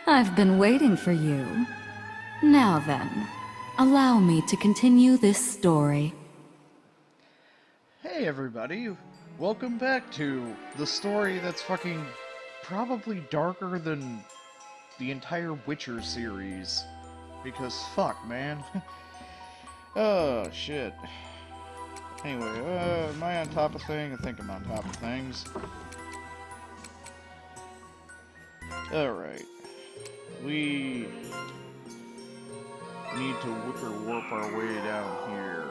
I've been waiting for you. Now then, allow me to continue this story. Hey everybody, welcome back to the story that's fucking probably darker than the entire Witcher series. Because fuck, man. Oh, shit. Anyway, am I on top of things? I think I'm on top of things. Alright. We need to wicker warp our way down here.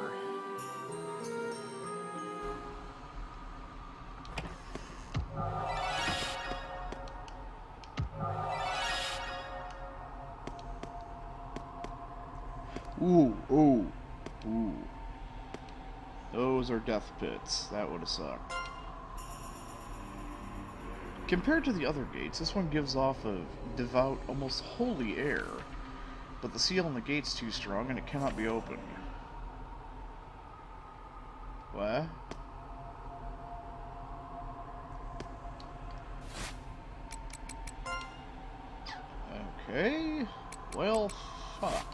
Ooh. Those are death pits. That would have sucked. Compared to the other gates, this one gives off a devout, almost holy air. But the seal on the gate's too strong and it cannot be opened. What? Okay. Well, fuck.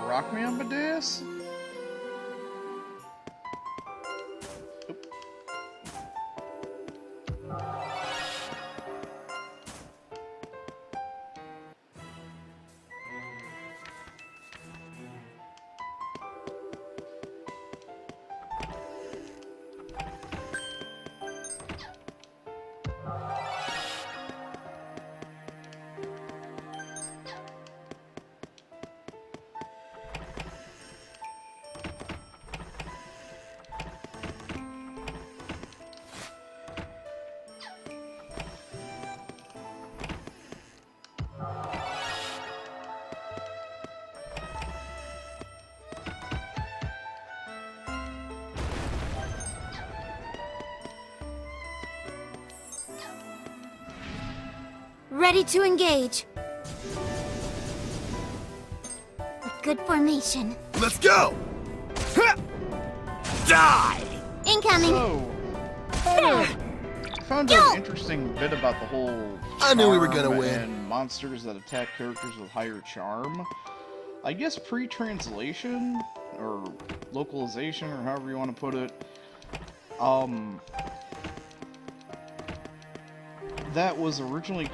Rock me, Amadeus? Oop. Ready to engage. Good formation. Let's go! Die! Incoming. So, found an interesting bit about the whole I knew we were gonna charm win. and monsters that attack characters with higher charm. I guess pre-translation, or localization, or however you want to put it, that was originally,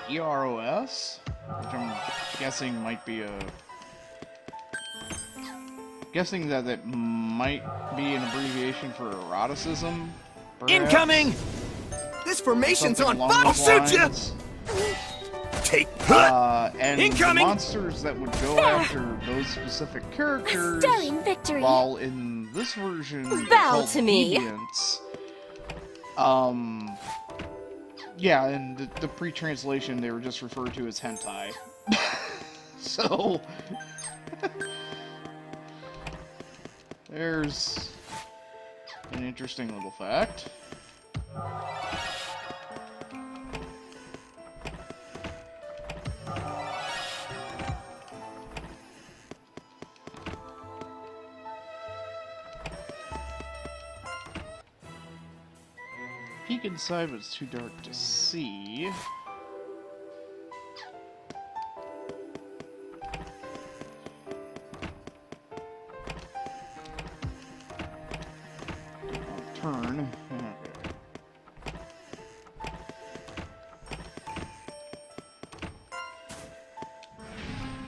EROS, which I'm guessing might be guessing that it might be an abbreviation for eroticism, perhaps? Incoming! This formation's Something on along fire! I'll those shoot you! lines. Take And Incoming! the monsters that would go after those specific characters, Stunning victory. while in this version they're Bow called to me. deviants. Yeah, and the pre-translation they were just referred to as hentai. So there's an interesting little fact. Peek inside, but it's too dark to see. Turn. Okay.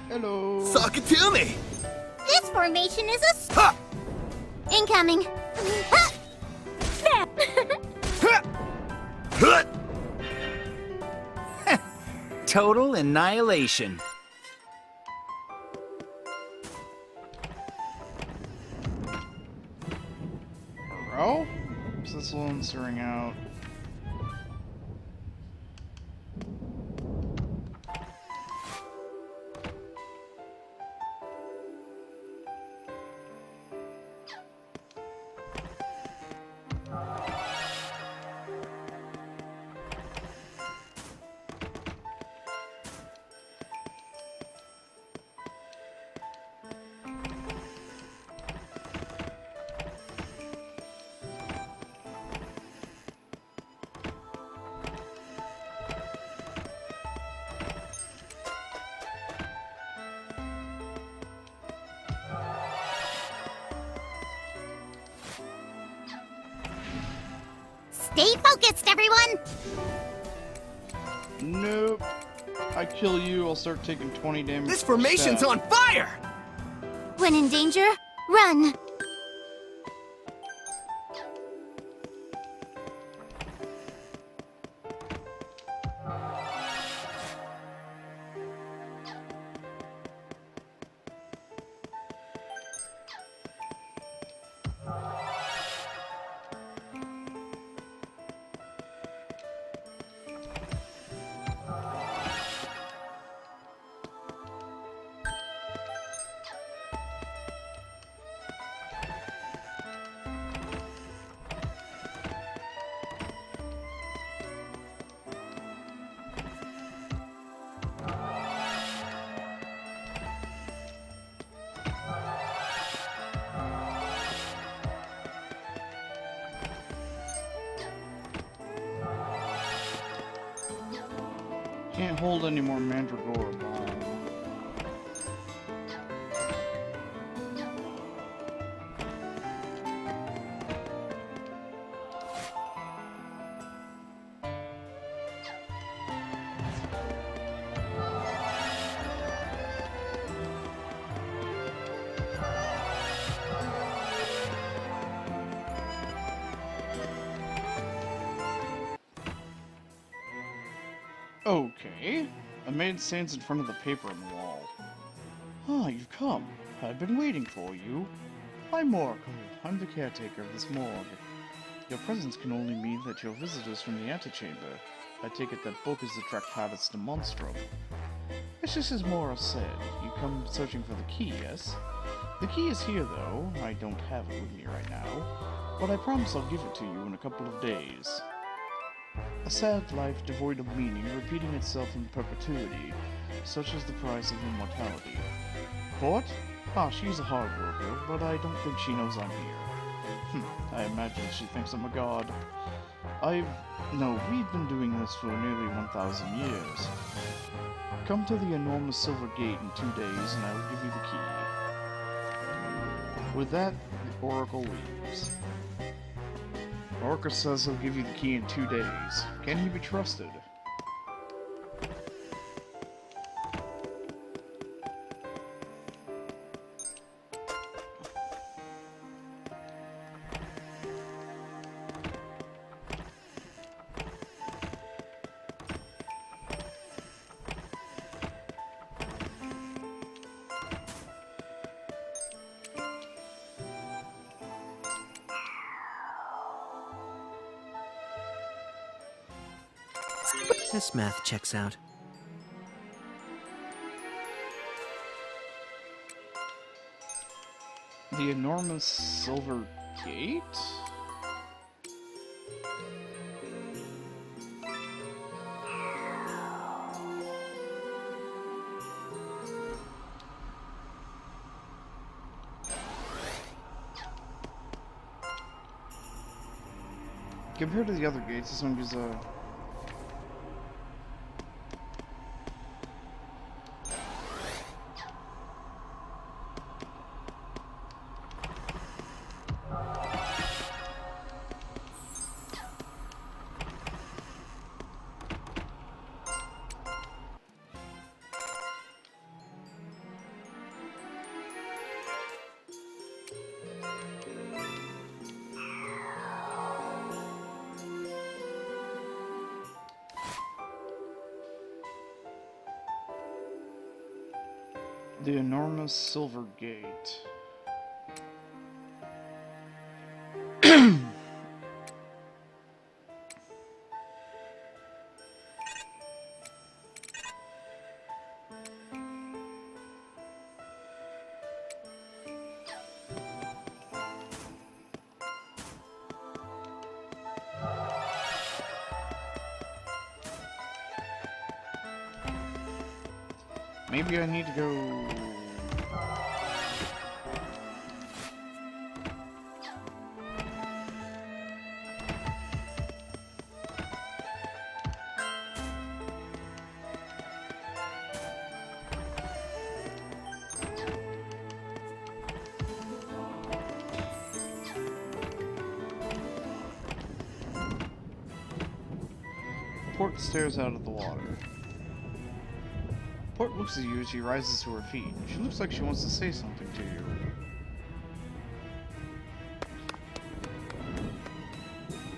Hello. Suck it to me! This formation is a Ha! incoming. Ha! Ha! Hut! Total annihilation. slow answering out. Stay focused, everyone! Nope. I kill you, I'll start taking 20 damage. This per formation's stab. on fire! When in danger, run! Can't hold any more Mandragora Bomb. Okay. A maid stands in front of the paper on the wall. Ah, you've come. I've been waiting for you. I'm Oracle. I'm the caretaker of this morgue. Your presence can only mean that you're visitors from the antechamber. I take it that book is the Tractatus Demonstrum. It's just as Mora said. You come searching for the key, yes? The key is here, though. I don't have it with me right now, but I promise I'll give it to you in a couple of days. A sad life devoid of meaning, repeating itself in perpetuity, such is the price of immortality. Court? Ah, she's a hard worker, but I don't think she knows I'm here. I imagine she thinks I'm a god. No, we've been doing this for nearly 1,000 years. Come to the enormous silver gate in 2 days, and I will give you the key. With that, the Oracle leaves. Oracle says he'll give you the key in 2 days. Can he be trusted? This math checks out. The enormous silver gate? Compared to the other gates, this one gives a... The enormous silver gate. Maybe I need to go... Port stares out at the water. Port looks at you as she rises to her feet. She looks like she wants to say something to you.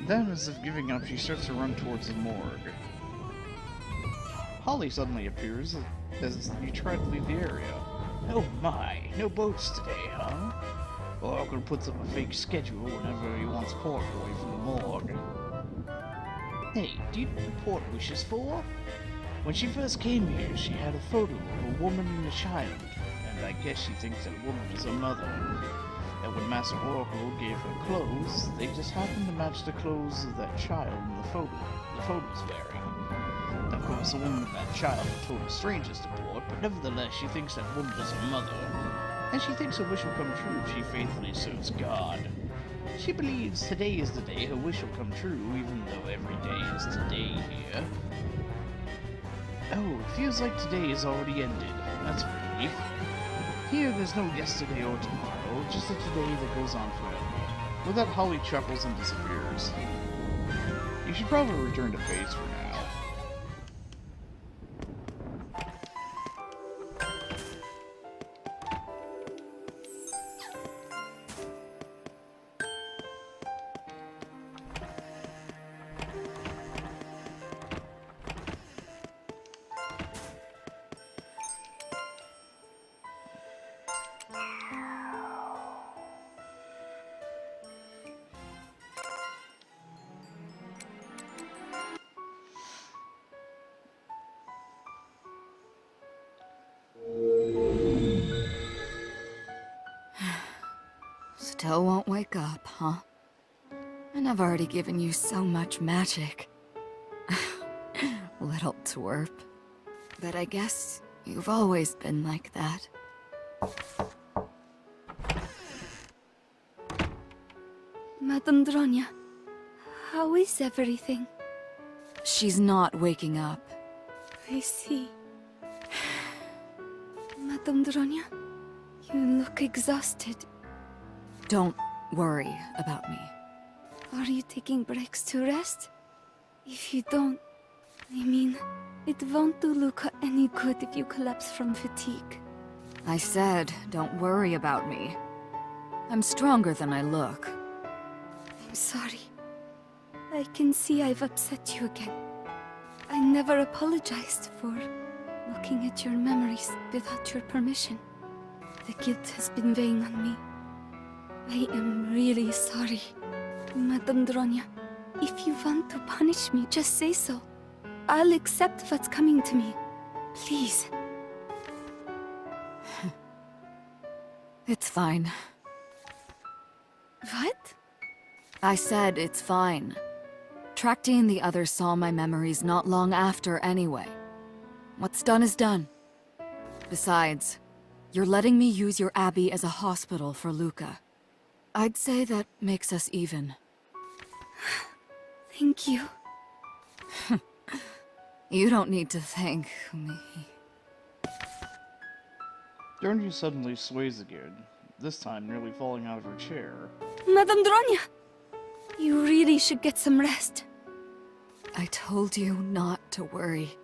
Then, as if giving up, she starts to run towards the morgue. Holly suddenly appears as you try to leave the area. Oh my, no boats today, huh? Oracle puts up a fake schedule whenever he wants Port away from the morgue. Hey, do you know what Port wishes for? When she first came here, she had a photo of a woman and a child, and I guess she thinks that woman is her mother. And when Master Oracle gave her clothes, they just happened to match the clothes of that child in the photo's wearing. Of course, the woman and that child are total strangers to Port, but nevertheless, she thinks that woman is her mother, and she thinks her wish will come true if she faithfully serves God. She believes today is the day her wish will come true, even though every day is today here. Oh, it feels like today has already ended. That's a relief. Here, there's no yesterday or tomorrow, just a today that goes on forever. With that, Holly chuckles and disappears. You should probably return to base for now. Still won't wake up, huh? And I've already given you so much magic. Little twerp. But I guess you've always been like that. Madame Dronya, how is everything? She's not waking up. I see. Madame Dronya, you look exhausted. Don't worry about me. Are you taking breaks to rest? If you don't, I mean, it won't do Luca any good if you collapse from fatigue. I said, don't worry about me. I'm stronger than I look. I'm sorry. I can see I've upset you again. I never apologized for looking at your memories without your permission. The guilt has been weighing on me. I am really sorry. Madame Dronya, if you want to punish me, just say so. I'll accept what's coming to me. Please. It's fine. What? I said it's fine. Trakti and the others saw my memories not long after anyway. What's done is done. Besides, you're letting me use your abbey as a hospital for Luca. I'd say that makes us even. Thank you. You don't need to thank me. Dronya suddenly sways again, this time nearly falling out of her chair. Madame Dronya! You really should get some rest. I told you not to worry.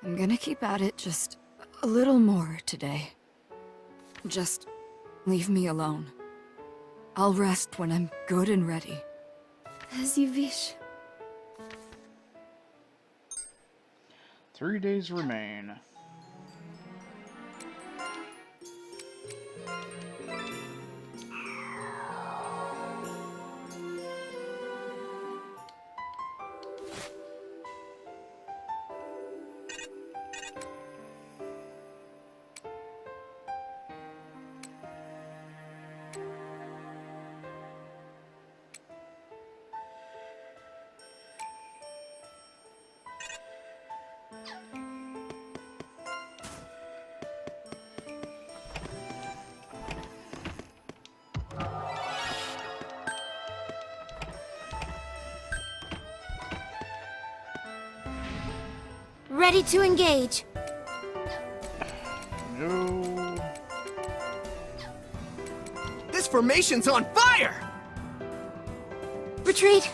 I'm gonna keep at it just a little more today. Just leave me alone. I'll rest when I'm good and ready. As you wish. 3 days remain. Ready to engage. No. This formation's on fire! Retreat.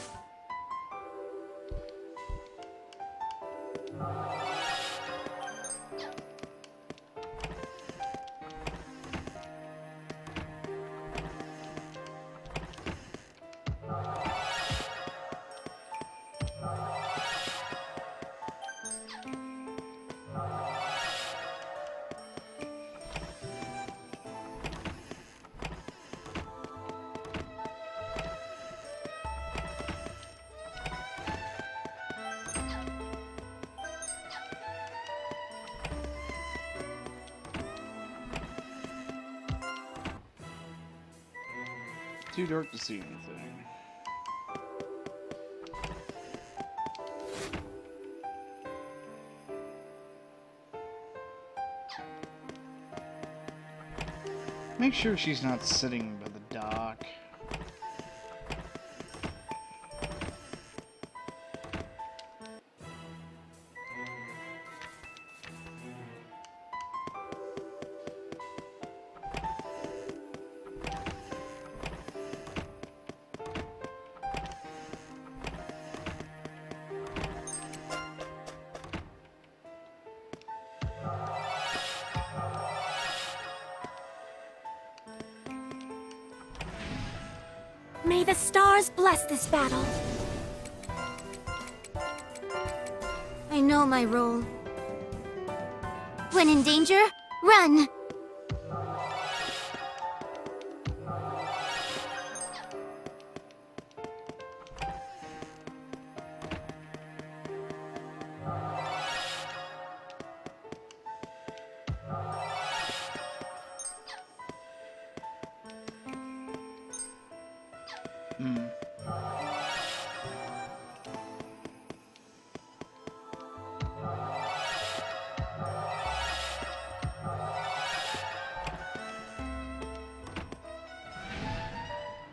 Too dark to see anything. Make sure she's not sitting by the dock. May the stars bless this battle. I know my role. When in danger, run!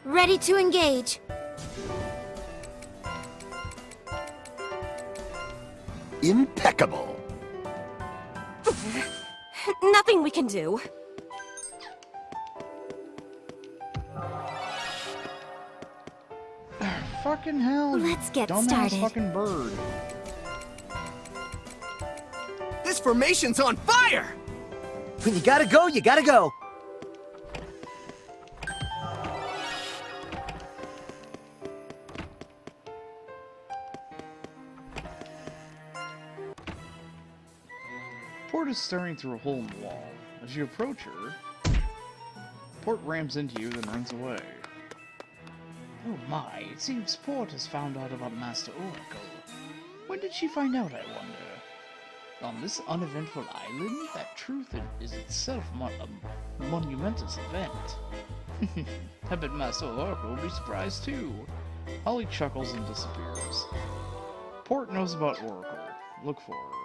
Ready to engage. Impeccable. Nothing we can do. Fucking hell, you Let's get dumbass started. fucking bird. This formation's on fire! When you gotta go, you gotta go. Port is staring through a hole in the wall. As you approach her, Port rams into you, then runs away. Oh my, it seems Port has found out about Master Oracle. When did she find out, I wonder? On this uneventful island, that truth is itself a monumentous event. I bet Master Oracle will be surprised too. Holly chuckles and disappears. Port knows about Oracle. Look for her.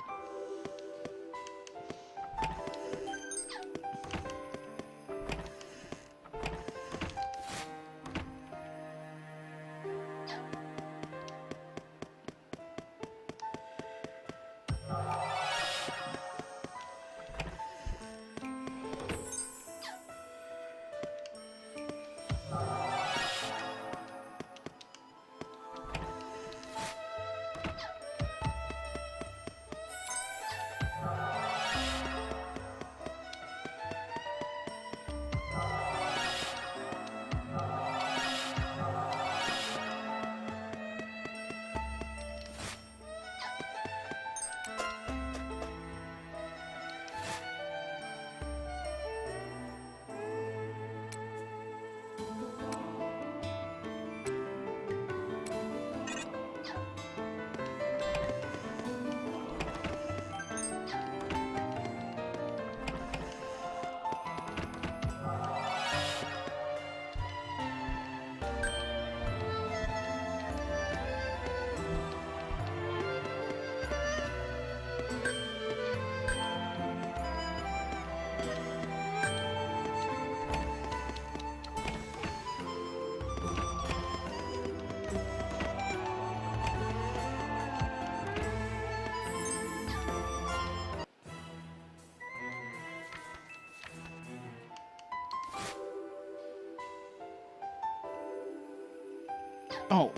Oh.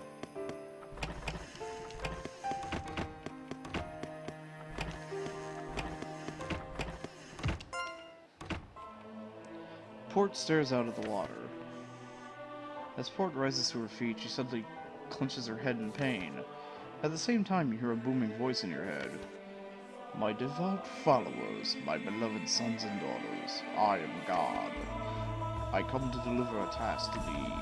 Port stares out of the water. As Port rises to her feet, she suddenly clenches her head in pain. At the same time, you hear a booming voice in your head. My devout followers, my beloved sons and daughters, I am God. I come to deliver a task to thee.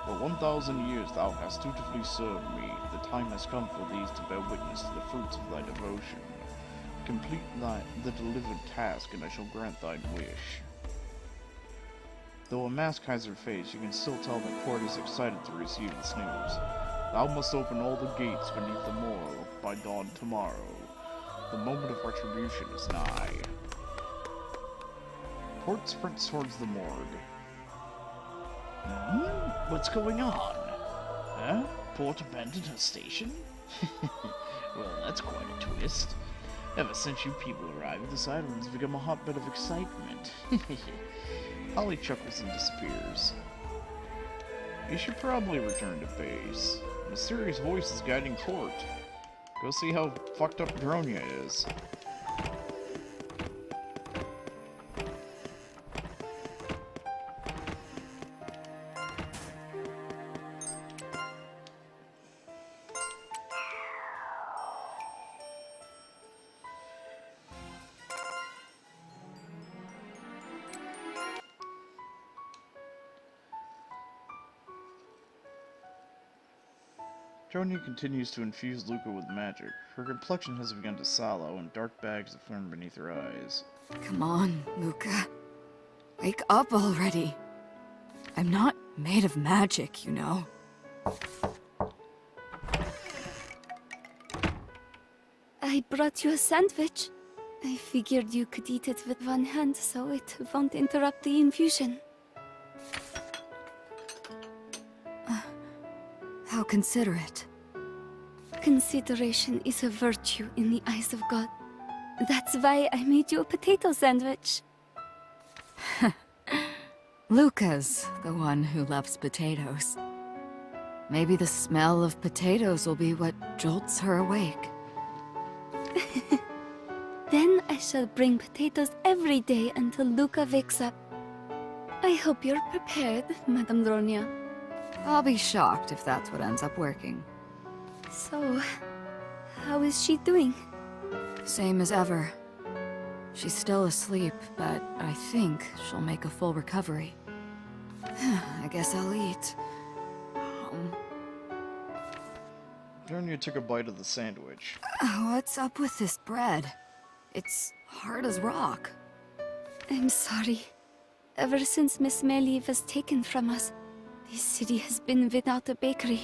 For 1,000 years thou hast dutifully served me. The time has come for thee to bear witness to the fruits of thy devotion. Complete the delivered task, and I shall grant thine wish. Though a mask hides her face, you can still tell that Port is excited to receive this news. Thou must open all the gates beneath the moor by dawn tomorrow. The moment of retribution is nigh. Port sprints towards the morgue. What's going on? Huh? Port abandoned her station? Well, that's quite a twist. Ever since you people arrived, this island's become a hotbed of excitement. Holly chuckles and disappears. You should probably return to base. A mysterious voice is guiding Port. Go see how fucked up Dronia is. Dronia continues to infuse Luca with magic. Her complexion has begun to sallow, and dark bags have formed beneath her eyes. Come on, Luca. Wake up already. I'm not made of magic, you know. I brought you a sandwich. I figured you could eat it with one hand so it won't interrupt the infusion. How considerate. Consideration is a virtue in the eyes of God. That's why I made you a potato sandwich. Luca's the one who loves potatoes. Maybe the smell of potatoes will be what jolts her awake. Then I shall bring potatoes every day until Luca wakes up. I hope you're prepared, Madame Dronia. I'll be shocked if that's what ends up working. So, how is she doing? Same as ever. She's still asleep, but I think she'll make a full recovery. I guess I'll eat. Dronia took a bite of the sandwich. What's up with this bread? It's hard as rock. I'm sorry. Ever since Miss Melly was taken from us, this city has been without a bakery.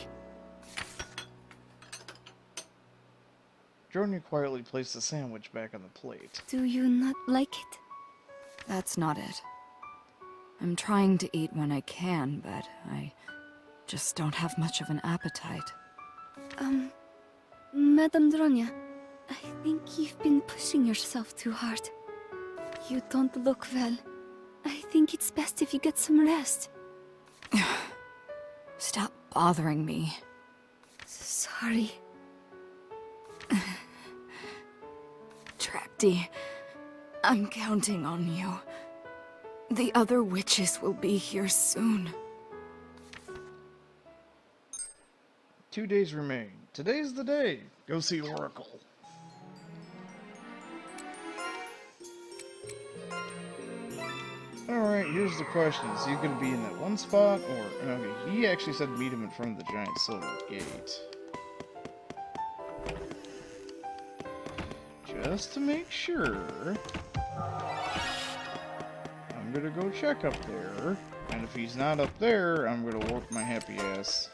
Dronia quietly placed the sandwich back on the plate. Do you not like it? That's not it. I'm trying to eat when I can, but I just don't have much of an appetite. Madame Dronia, I think you've been pushing yourself too hard. You don't look well. I think it's best if you get some rest. Stop bothering me. Sorry. Tracty, I'm counting on you. The other witches will be here soon. 2 days remain. Today's the day. Go see Oracle. Alright, here's the question. Is he going to be in that one spot, or... Okay, he actually said meet him in front of the giant silver gate. Just to make sure... I'm gonna go check up there, and if he's not up there, I'm gonna work my happy ass.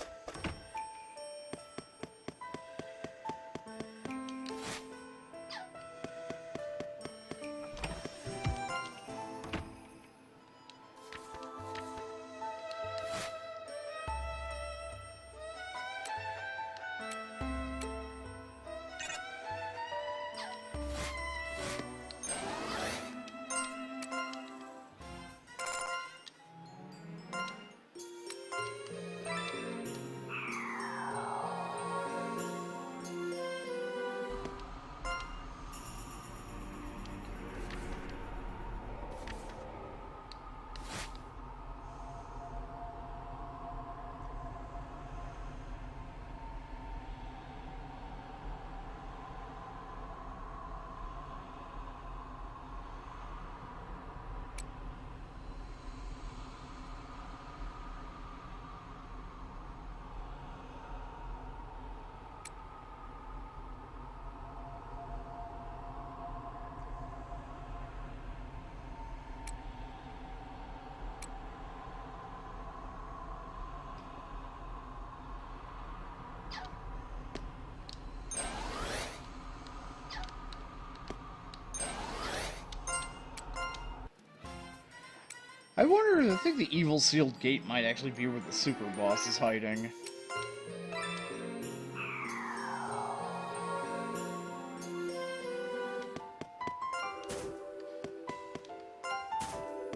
I wonder, I think the evil sealed gate might actually be where the super boss is hiding.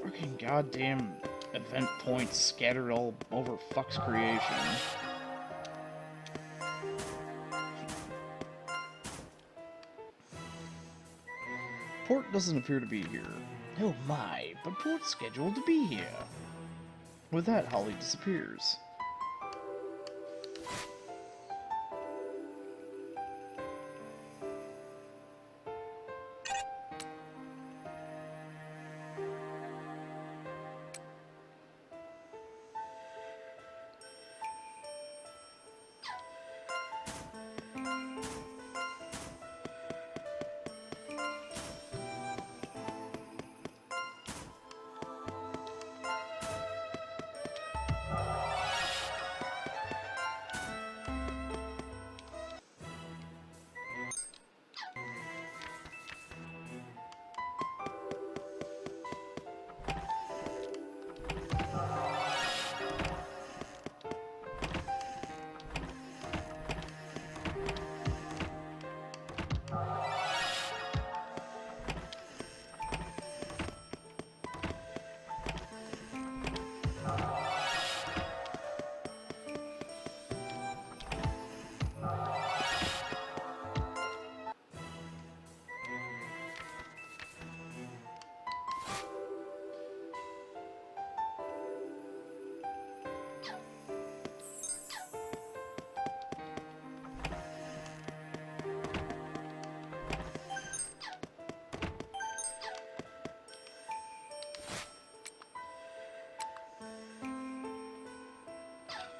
Fucking goddamn event points scattered all over fuck's creation. Port doesn't appear to be here. Oh my, but Port's scheduled to be here. With that, Holly disappears.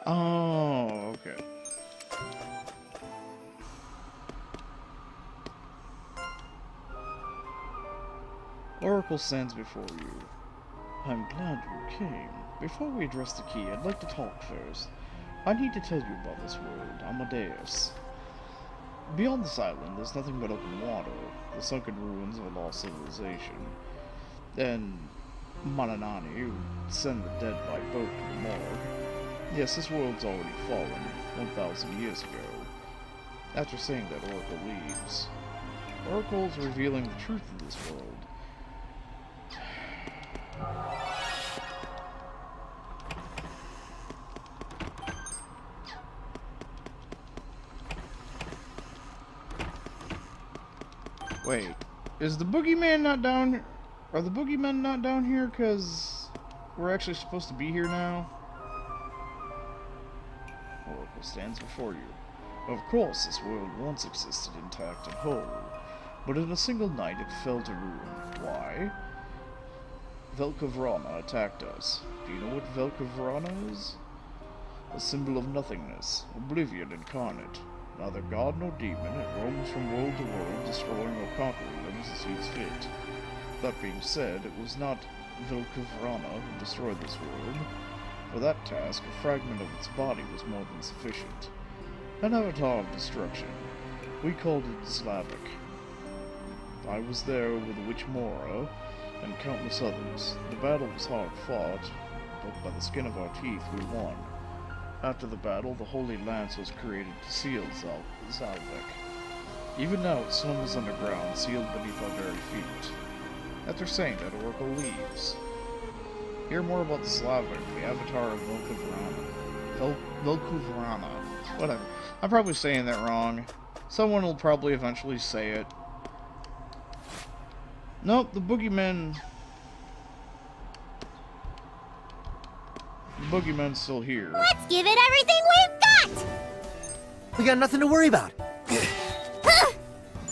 Oh, okay. Oracle stands before you. I'm glad you came. Before we address the key, I'd like to talk first. I need to tell you about this world, Amadeus. Beyond this island, there's nothing but open water, the sunken ruins of a lost civilization, and Mananani, who send the dead by boat to the morgue. Yes, this world's already fallen, 1,000 years ago. After saying that, Oracle leaves. Oracle's revealing the truth of this world. Wait, is the boogeyman not down? Are the boogeymen not down here because we're actually supposed to be here now? Oracle stands before you. Of course, this world once existed intact and whole, but in a single night it fell to ruin. Why? Velkavrana attacked us. Do you know what Velkavrana is? A symbol of nothingness, oblivion incarnate. Neither god nor demon, it roams from world to world, destroying or conquering them as it sees fit. That being said, it was not Velkavrana who destroyed this world. For that task, a fragment of its body was more than sufficient. An avatar of destruction. We called it Slavic. I was there with the witch Mora, and countless others. The battle was hard fought, but by the skin of our teeth we won. After the battle, the Holy Lance was created to seal Zalvik. Even now it slumbers underground, sealed beneath our very feet. After saying that, Oracle leaves. Hear more about the Slavic, the avatar of Velkavrana. Velkavrana. Whatever. I'm probably saying that wrong. Someone will probably eventually say it. Nope, the boogeyman... The boogeyman's still here. Let's give it everything we've got! We got nothing to worry about.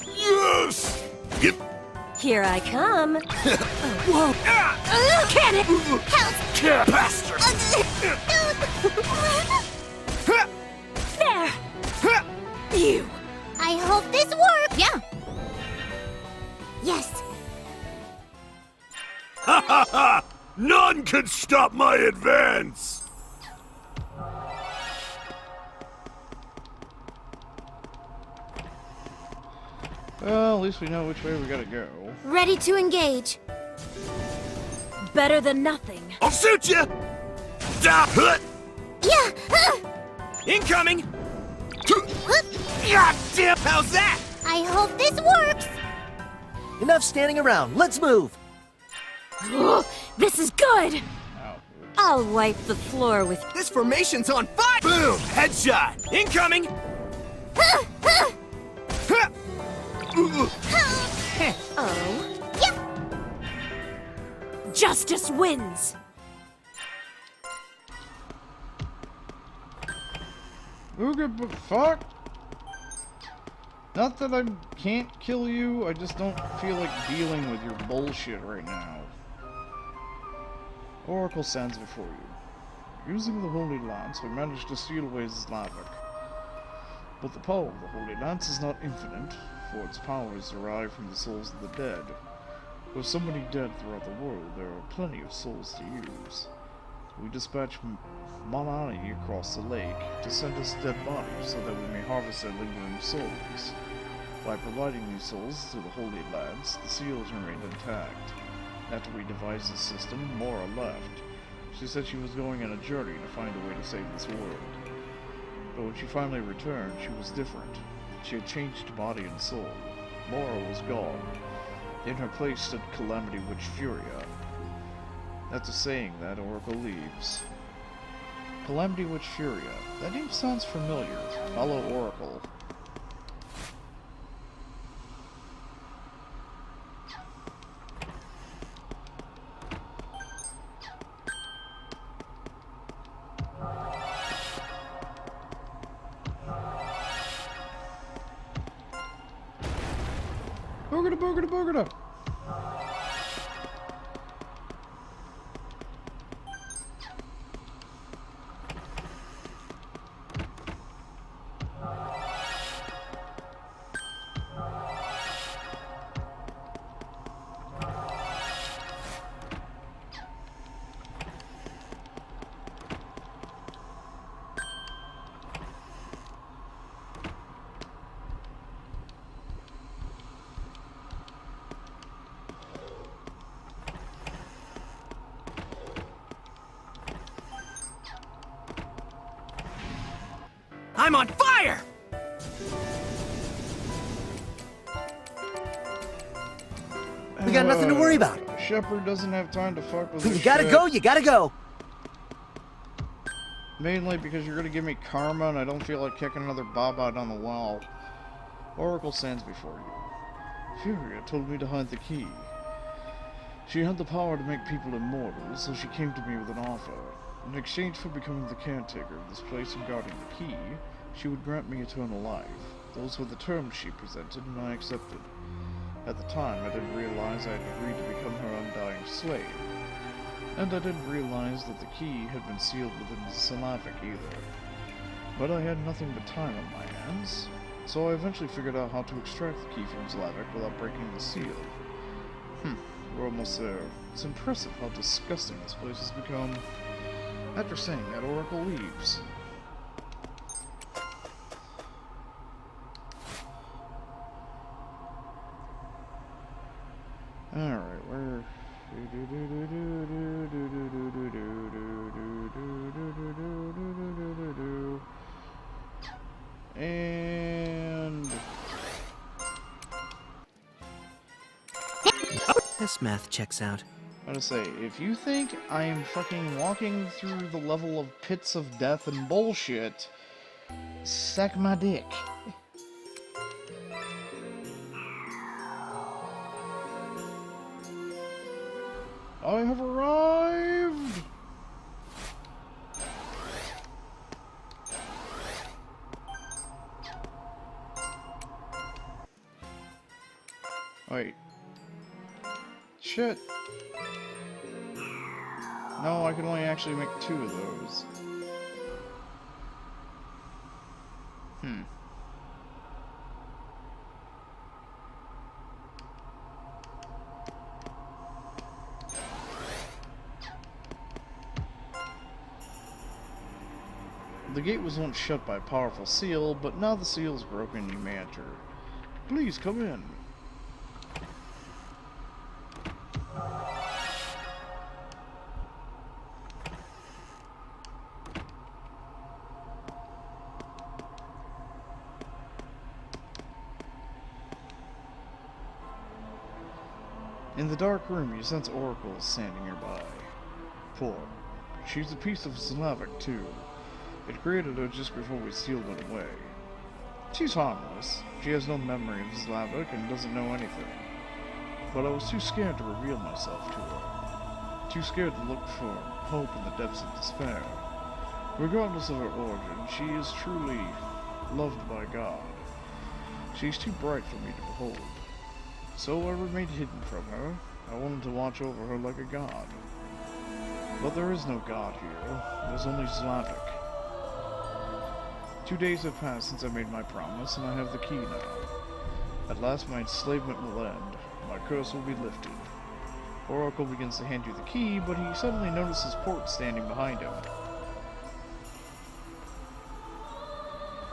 Yes! Yep. Here I come. Whoa! Cannon! Help! Bastard! There! You! I hope this works! Yeah! Yes! Ha ha ha! None can stop my advance! Well, at least we know which way we gotta go. Ready to engage. better than nothing. I'll shoot you! Yeah! Incoming! God damn, how's that? I hope this works! Enough standing around. Let's move. This is good! Ow. I'll wipe the floor with... This formation's on fire! Boom! Headshot! Incoming! Oh. Yeah! Justice wins! Ooga, but fuck. Not that I can't kill you, I just don't feel like dealing with your bullshit right now. Oracle stands before you. Using the Holy Lance, I managed to steal away Slavic. But the power of the Holy Lance is not infinite, for its power is derived from the souls of the dead. With so many dead throughout the world, there are plenty of souls to use. We dispatch Malani across the lake to send us dead bodies so that we may harvest their lingering souls. By providing these souls to the Holy Lance, the seals remained intact. After we devised this system, Mora left. She said she was going on a journey to find a way to save this world. But when she finally returned, she was different. She had changed body and soul. Mora was gone. In her place stood Calamity Witch Furia. After saying that, Oracle leaves. Calamity Witch Furia. That name sounds familiar. Follow Oracle. Boogada, boogada, boogada! I'm on fire! We got nothing to worry about. Shepard doesn't have time to fuck with You this gotta shit. go, you gotta go. Mainly because you're gonna give me karma and I don't feel like kicking another Baba down the wall. Oracle stands before you. Furia told me to hide the key. She had the power to make people immortal, so she came to me with an offer. In exchange for becoming the caretaker of this place and guarding the key, she would grant me eternal life. Those were the terms she presented, and I accepted. At the time, I didn't realize I had agreed to become her undying slave. And I didn't realize that the key had been sealed within the Slavic either. But I had nothing but time on my hands, so I eventually figured out how to extract the key from Slavic without breaking the seal. We're almost there. It's impressive how disgusting this place has become. After saying that, Oracle leaves. Alright, where... And... This math checks out. I'm gonna say, if you think I am fucking walking through the level of pits of death and bullshit, suck my dick. I have arrived! Wait. Shit. No, I can only actually make 2 of those. The gate was once shut by a powerful seal, but now the seal is broken and you may enter. Please come in. In the dark room, you sense Oracle standing nearby. Poor. She's a piece of Slavic, too. It created her just before we sealed it away. She's harmless. She has no memory of Slavic and doesn't know anything. But I was too scared to reveal myself to her. Too scared to look for hope in the depths of despair. Regardless of her origin, she is truly loved by God. She's too bright for me to behold. So I remained hidden from her. I wanted to watch over her like a god. But there is no god here. There's only Slavic. 2 days have passed since I made my promise, and I have the key now. At last my enslavement will end. My curse will be lifted. Oracle begins to hand you the key, but he suddenly notices Port standing behind him.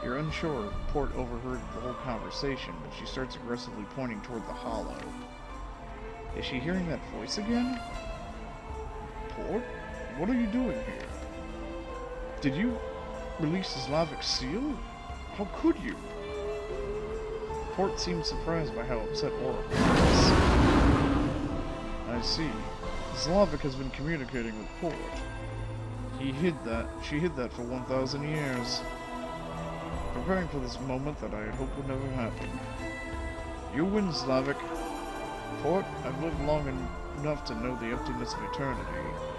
You're unsure if Port overheard the whole conversation, but she starts aggressively pointing toward the hollow. Is she hearing that voice again? Port? What are you doing here? Did you release the Slavic seal? How could you? Port seems surprised by how upset Oracle is. I see. Slavic has been communicating with Port. She hid that for 1,000 years. Preparing for this moment that I had hoped would never happen. You win, Slavic. Port, I've lived long enough to know the emptiness of eternity.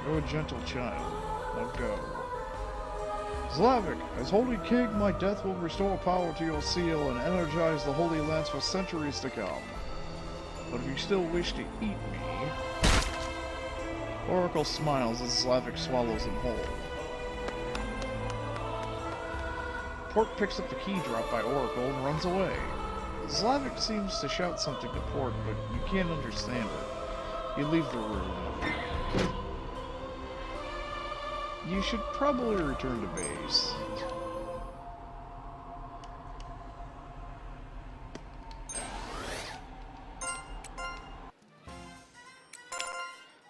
You're a gentle child. Now go. Slavic, as Holy King, my death will restore power to your seal and energize the Holy Lance for centuries to come. But if you still wish to eat me... Oracle smiles as Slavic swallows him whole. Port picks up the key dropped by Oracle and runs away. Slavic seems to shout something to Port, but you can't understand it. You leave the room. You should probably return to base.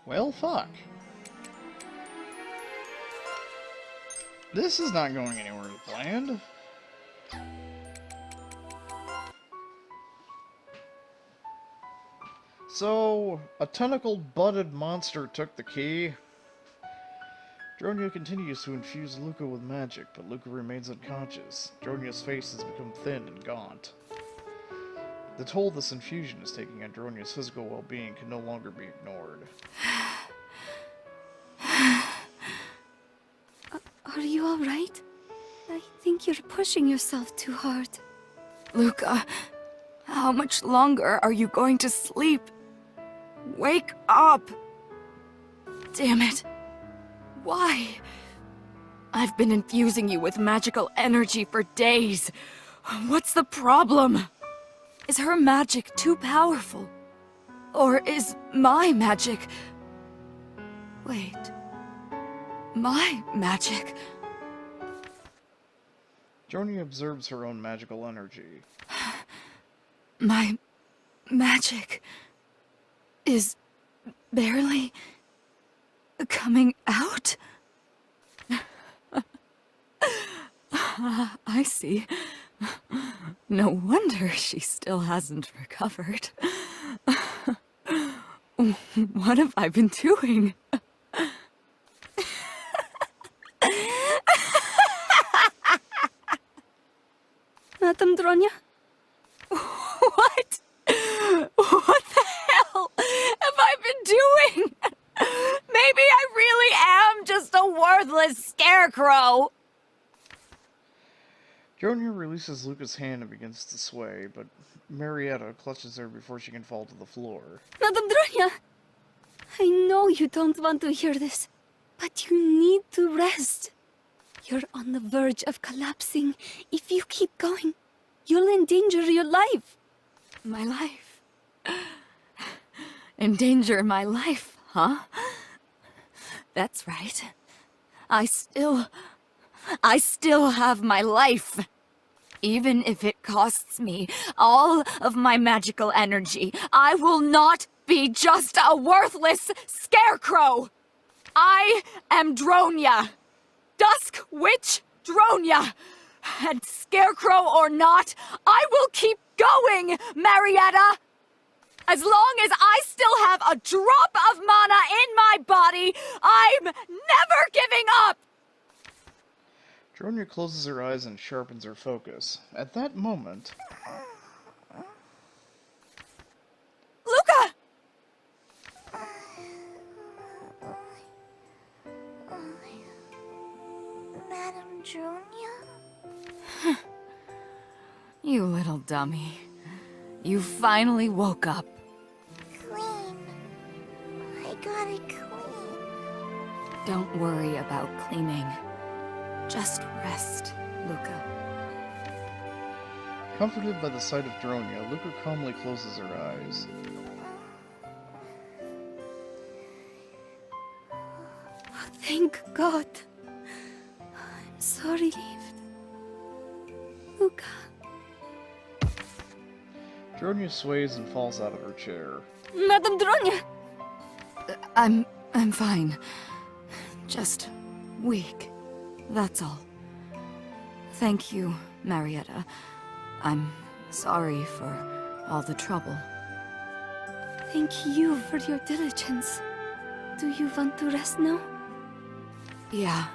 Well, fuck. This is not going anywhere as planned. So, a tentacle-butted monster took the key. Dronia continues to infuse Luca with magic, but Luca remains unconscious. Dronia's face has become thin and gaunt. The toll this infusion is taking on Dronia's physical well-being can no longer be ignored. Are you alright? I think you're pushing yourself too hard. Luca, how much longer are you going to sleep? Wake up! Damn it. Why? I've been infusing you with magical energy for days. What's the problem? Is her magic too powerful? Or is my magic... Wait... My magic? Dronia observes her own magical energy. My magic is barely coming out? I see. No wonder she still hasn't recovered. What have I been doing? Madam Dronia? What? What the hell have I been doing? Maybe I really am just a worthless scarecrow. Dronia releases Luca's hand and begins to sway, but Marietta clutches her before she can fall to the floor. Madam Dronia! I know you don't want to hear this, but you need to rest. You're on the verge of collapsing. If you keep going, you'll endanger your life. My life? Endanger my life, huh? That's right. I still have my life. Even if it costs me all of my magical energy, I will not be just a worthless scarecrow. I am Dronia. Dusk Witch Dronia. And scarecrow or not, I will keep going, Marietta! As long as I still have a drop of mana in my body, I'm never giving up! Dronia closes her eyes and sharpens her focus. At that moment... Luca! Madam Dronia? You little dummy. You finally woke up. Clean. I got it clean. Don't worry about cleaning. Just rest, Luca. Comforted by the sight of Dronia, Luca calmly closes her eyes. Thank God. I'm sorry, Luca. Dronia sways and falls out of her chair. Madame Dronia! I'm fine. Just weak. That's all. Thank you, Marietta. I'm sorry for all the trouble. Thank you for your diligence. Do you want to rest now? Yeah.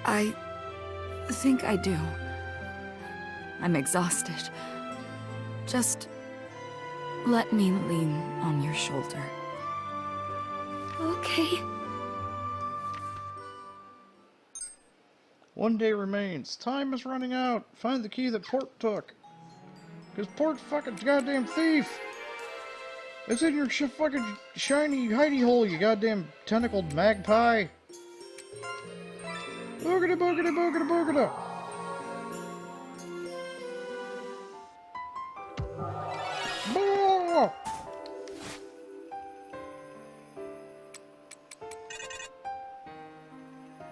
I think I do. I'm exhausted. Just let me lean on your shoulder. Okay. One day remains. Time is running out. Find the key that Port took. Because Port's fucking goddamn thief. It's in your fucking shiny hidey hole, you goddamn tentacled magpie. Boogada boogada boogada boogada. Boo!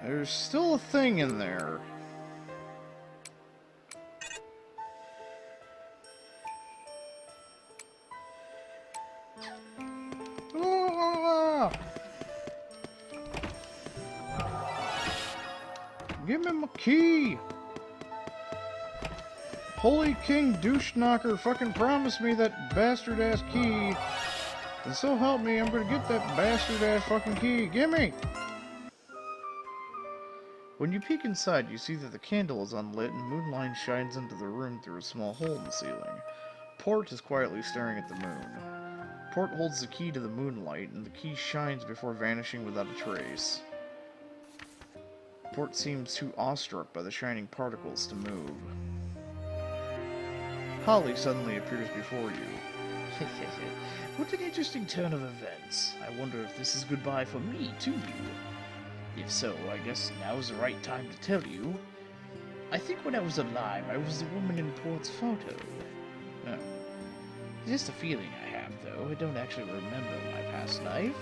There's still a thing in there. Ah! Give me my key! Holy King Douche Knocker fucking promised me that bastard ass key. And so help me, I'm gonna get that bastard ass fucking key. Gimme! When you peek inside, you see that the candle is unlit and moonlight shines into the room through a small hole in the ceiling. Port is quietly staring at the moon. Port holds the key to the moonlight, and the key shines before vanishing without a trace. Port seems too awestruck by the shining particles to move. Holly suddenly appears before you. What an interesting turn of events. I wonder if this is goodbye for me, to you. If so, I guess now's the right time to tell you. I think when I was alive, I was the woman in Port's photo. Oh. It's just a feeling I have, though. I don't actually remember my past life.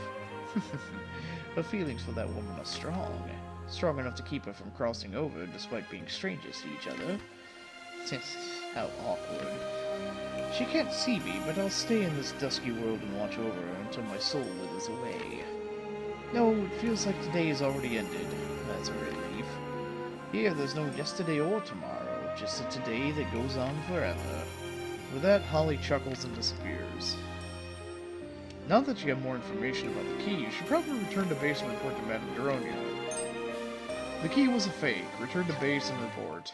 But feelings for that woman are strong. Strong enough to keep her from crossing over, despite being strangers to each other. How awkward. She can't see me, but I'll stay in this dusky world and watch over her until my soul withers away. No, it feels like today has already ended. That's a relief. Here, there's no yesterday or tomorrow, just a today that goes on forever. With that, Holly chuckles and disappears. Now that you have more information about the key, you should probably return to base and report to Madame Dronia. The key was a fake. Return to base and report.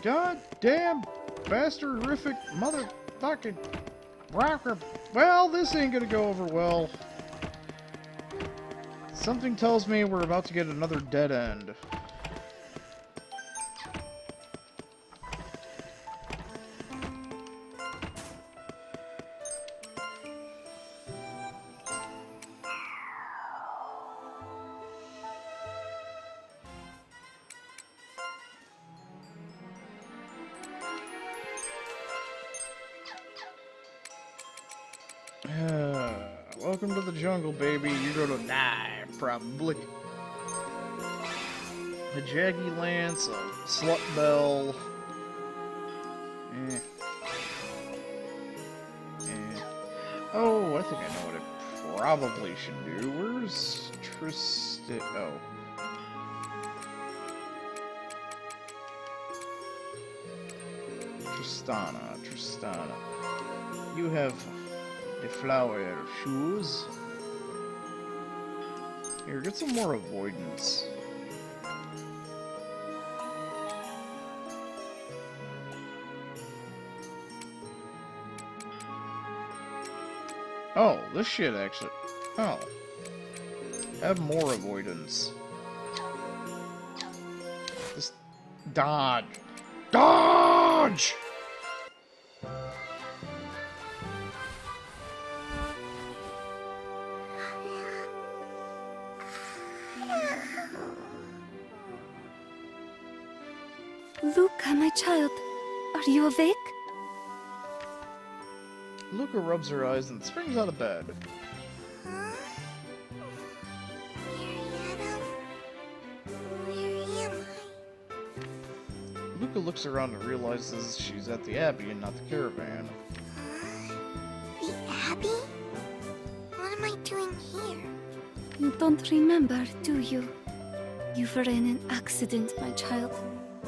God damn bastardrific motherfucking rocker. Well, this ain't gonna go over well. Something tells me we're about to get another dead end. Welcome to the jungle, baby. You're gonna die, probably. A Jaggy Lance, a Slut Bell. Oh, I think I know what it probably should do. Where's Tristan? Oh. Tristana. You have The flower shoes. Here, get some more avoidance. Oh, this shit actually... Oh. Have more avoidance. Just... Dodge! Dodge! Luca, my child, are you awake? Luca rubs her eyes and springs out of bed. Marietta? Where am I? Luca looks around and realizes she's at the Abbey and not the caravan. The Abbey? What am I doing here? You don't remember, do you? You were in an accident, my child,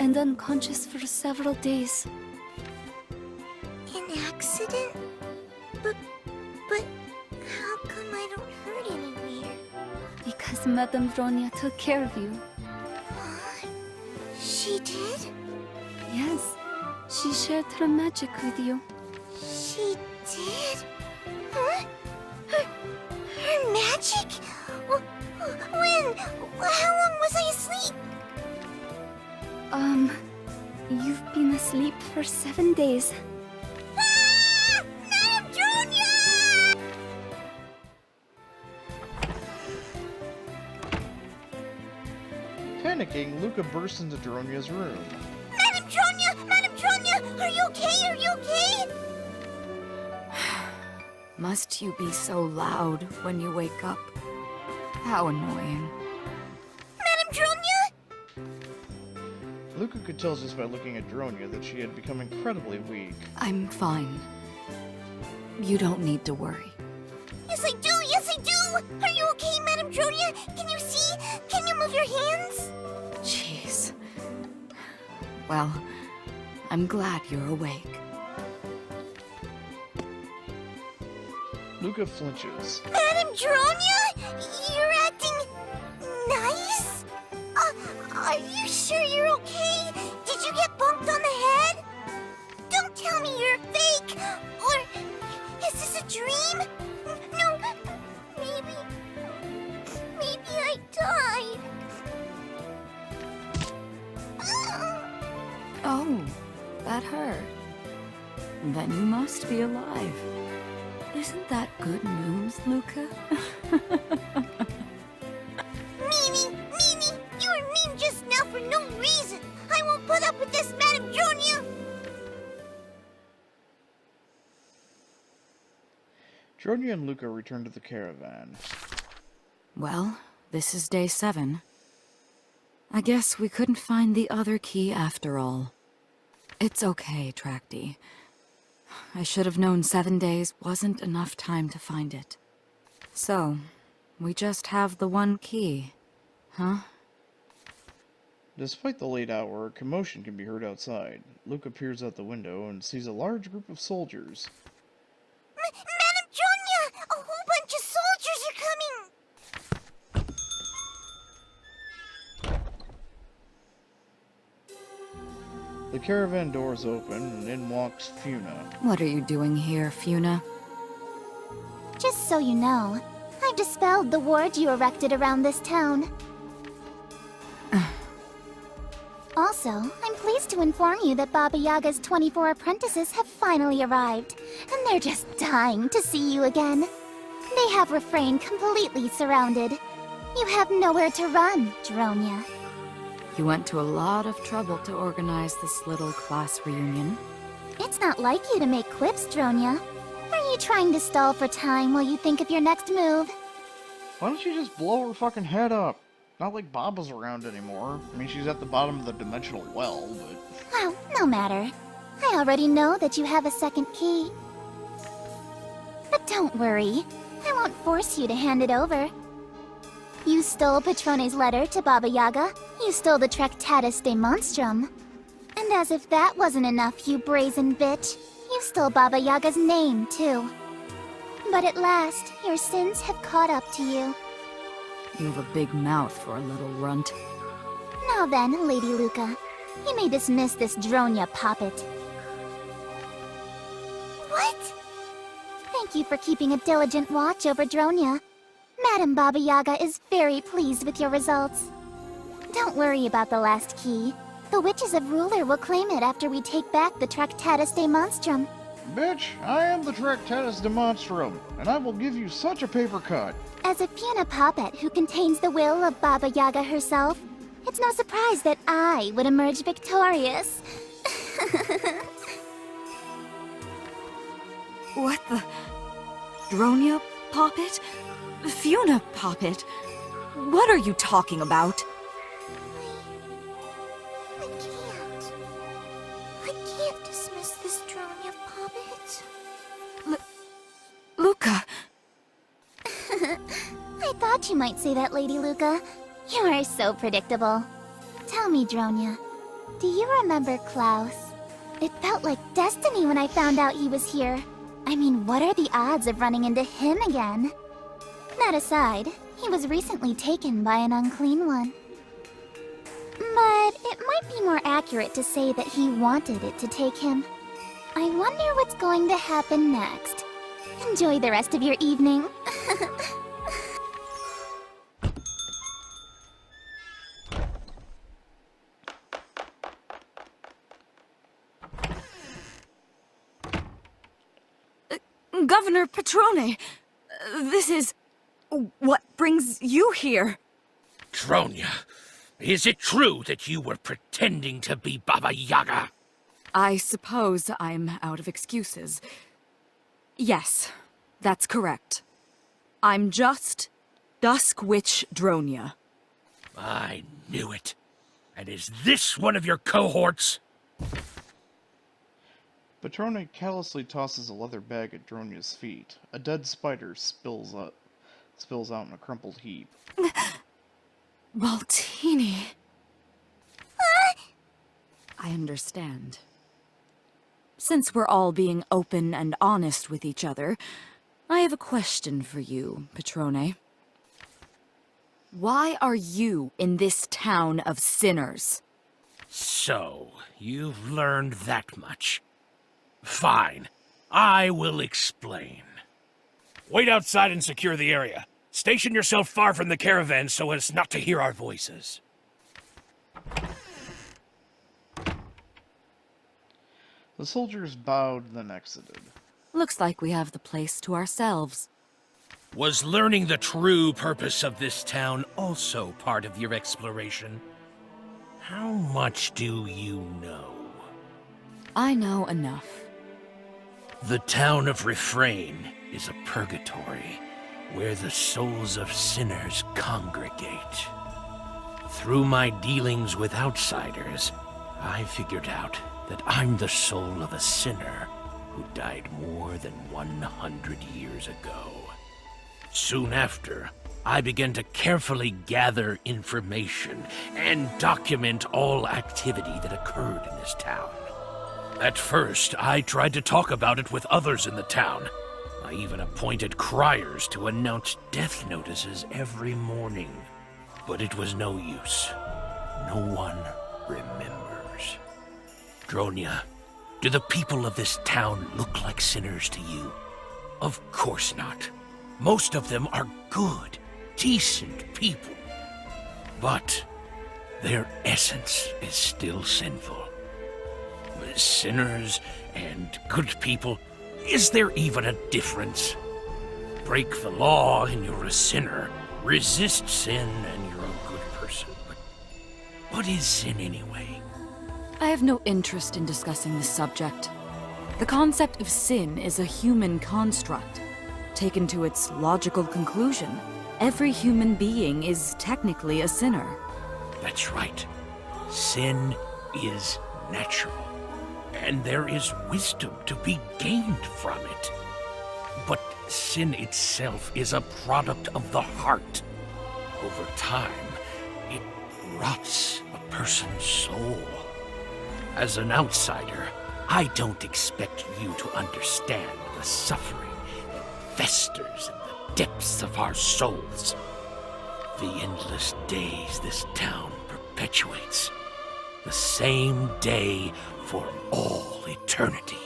and unconscious for several days. An accident? But how come I don't hurt anywhere? Because Madame Vronia took care of you. She did? Yes, she shared her magic with you. She did? Huh? Her magic? When? How long was I asleep? You've been asleep for 7 days. Ah! Madame Junior! Panicking, Luca bursts into Dronia's room. Madame Junior! Madame Junior! Are you okay? Are you okay? Must you be so loud when you wake up? How annoying. Madame Junior? Luca could tell just by looking at Dronia that she had become incredibly weak. I'm fine. You don't need to worry. Yes, I do! Yes, I do! Are you okay, Madame Junior? Can you see? Can you move your hands? Jeez. Well, I'm glad you're awake. Luca flinches. Madame Junior? You're acting nice? Are you sure you're okay? Did you get bumped on the head? Don't tell me you're fake! Or is this a dream? No, maybe I died. Oh, that hurt. Then you must be alive. Isn't that good news, Luca? Mimi! You were mean just now for no reason! I won't put up with this, Madame Junior! Dronia and Luca return to the caravan. Well, this is day 7. I guess we couldn't find the other key after all. It's okay, Tracty. I should have known 7 days wasn't enough time to find it. So, we just have the one key, huh? Despite the late hour, a commotion can be heard outside. Luca peers out the window and sees a large group of soldiers. Madame Junior! A whole bunch of soldiers are coming! The caravan doors open, and in walks Funa. What are you doing here, Funa? Just so you know, I've dispelled the ward you erected around this town. Also, I'm pleased to inform you that Baba Yaga's 24 apprentices have finally arrived, and they're just dying to see you again. They have Refrain completely surrounded. You have nowhere to run, Dronia. You went to a lot of trouble to organize this little class reunion. It's not like you to make quips, Dronia. Are you trying to stall for time while you think of your next move? Why don't you just blow her fucking head up? Not like Baba's around anymore. I mean, she's at the bottom of the dimensional well, but... Well, no matter. I already know that you have a second key. But don't worry. I won't force you to hand it over. You stole Patrone's letter to Baba Yaga. You stole the Tractatus de Monstrum. And as if that wasn't enough, you brazen bitch, you stole Baba Yaga's name, too. But at last, your sins have caught up to you. You have a big mouth for a little runt. Now then, Lady Luca, you may dismiss this Dronia poppet. What? Thank you for keeping a diligent watch over Dronia. Madam Baba Yaga is very pleased with your results. Don't worry about the last key. The Witches of Ruler will claim it after we take back the Tractatus de Monstrum. Bitch, I am the Tractatus de Monstrum, and I will give you such a paper cut. As a Fianna Poppet who contains the will of Baba Yaga herself, it's no surprise that I would emerge victorious. What the? Dronia Poppet? Fiona Poppet? What are you talking about? I can't dismiss this Dronia Poppet. Luca! I thought you might say that, Lady Luca. You are so predictable. Tell me, Dronia, do you remember Klaus? It felt like destiny when I found out he was here. I mean, what are the odds of running into him again? That aside, he was recently taken by an unclean one. But it might be more accurate to say that he wanted it to take him. I wonder what's going to happen next. Enjoy the rest of your evening. Governor Petrone! This is... what brings you here? Dronia, is it true that you were pretending to be Baba Yaga? I suppose I'm out of excuses. Yes, that's correct. I'm just Dusk Witch Dronia. I knew it. And is this one of your cohorts? Petrone callously tosses a leather bag at Dronia's feet. A dead spider spills out in a crumpled heap. Baltini. I understand. Since we're all being open and honest with each other, I have a question for you, Petrone. Why are you in this town of sinners? So, you've learned that much. Fine. I will explain. Wait outside and secure the area. Station yourself far from the caravan so as not to hear our voices. The soldiers bowed, then exited. Looks like we have the place to ourselves. Was learning the true purpose of this town also part of your exploration? How much do you know? I know enough. The town of Refrain is a purgatory where the souls of sinners congregate. Through my dealings with outsiders, I figured out that I'm the soul of a sinner who died more than 100 years ago. Soon after, I began to carefully gather information and document all activity that occurred in this town. At first, I tried to talk about it with others in the town. I even appointed criers to announce death notices every morning. But it was no use. No one remembers. Dronia, do the people of this town look like sinners to you? Of course not. Most of them are good, decent people. But their essence is still sinful. Sinners and good people, is there even a difference? Break the law and you're a sinner. Resist sin and you're a good person. But what is sin anyway? I have no interest in discussing this subject. The concept of sin is a human construct. Taken to its logical conclusion, every human being is technically a sinner. That's right. Sin is natural. And there is wisdom to be gained from it. But sin itself is a product of the heart. Over time, it rots a person's soul. As an outsider, I don't expect you to understand the suffering and festers in the depths of our souls. The endless days this town perpetuates. The same day for all eternity.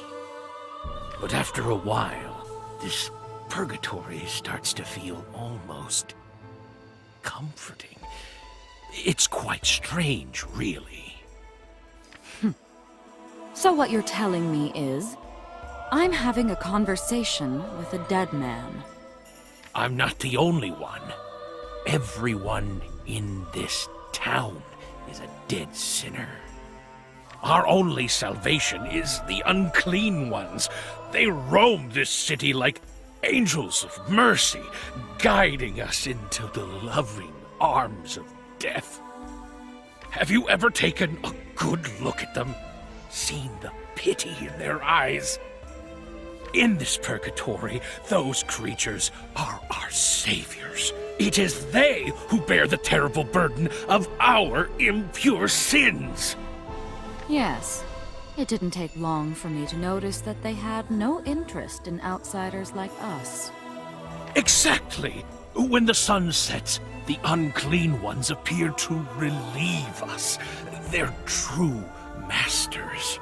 But after a while, this purgatory starts to feel almost comforting. It's quite strange, really. So what you're telling me is, I'm having a conversation with a dead man. I'm not the only one. Everyone in this town is a dead sinner. Our only salvation is the unclean ones. They roam this city like angels of mercy, guiding us into the loving arms of death. Have you ever taken a good look at them? Seen the pity in their eyes? In this purgatory, those creatures are our saviors. It is they who bear the terrible burden of our impure sins. Yes, it didn't take long for me to notice that they had no interest in outsiders like us. Exactly. When the sun sets, the unclean ones appear to relieve us. They're true masters.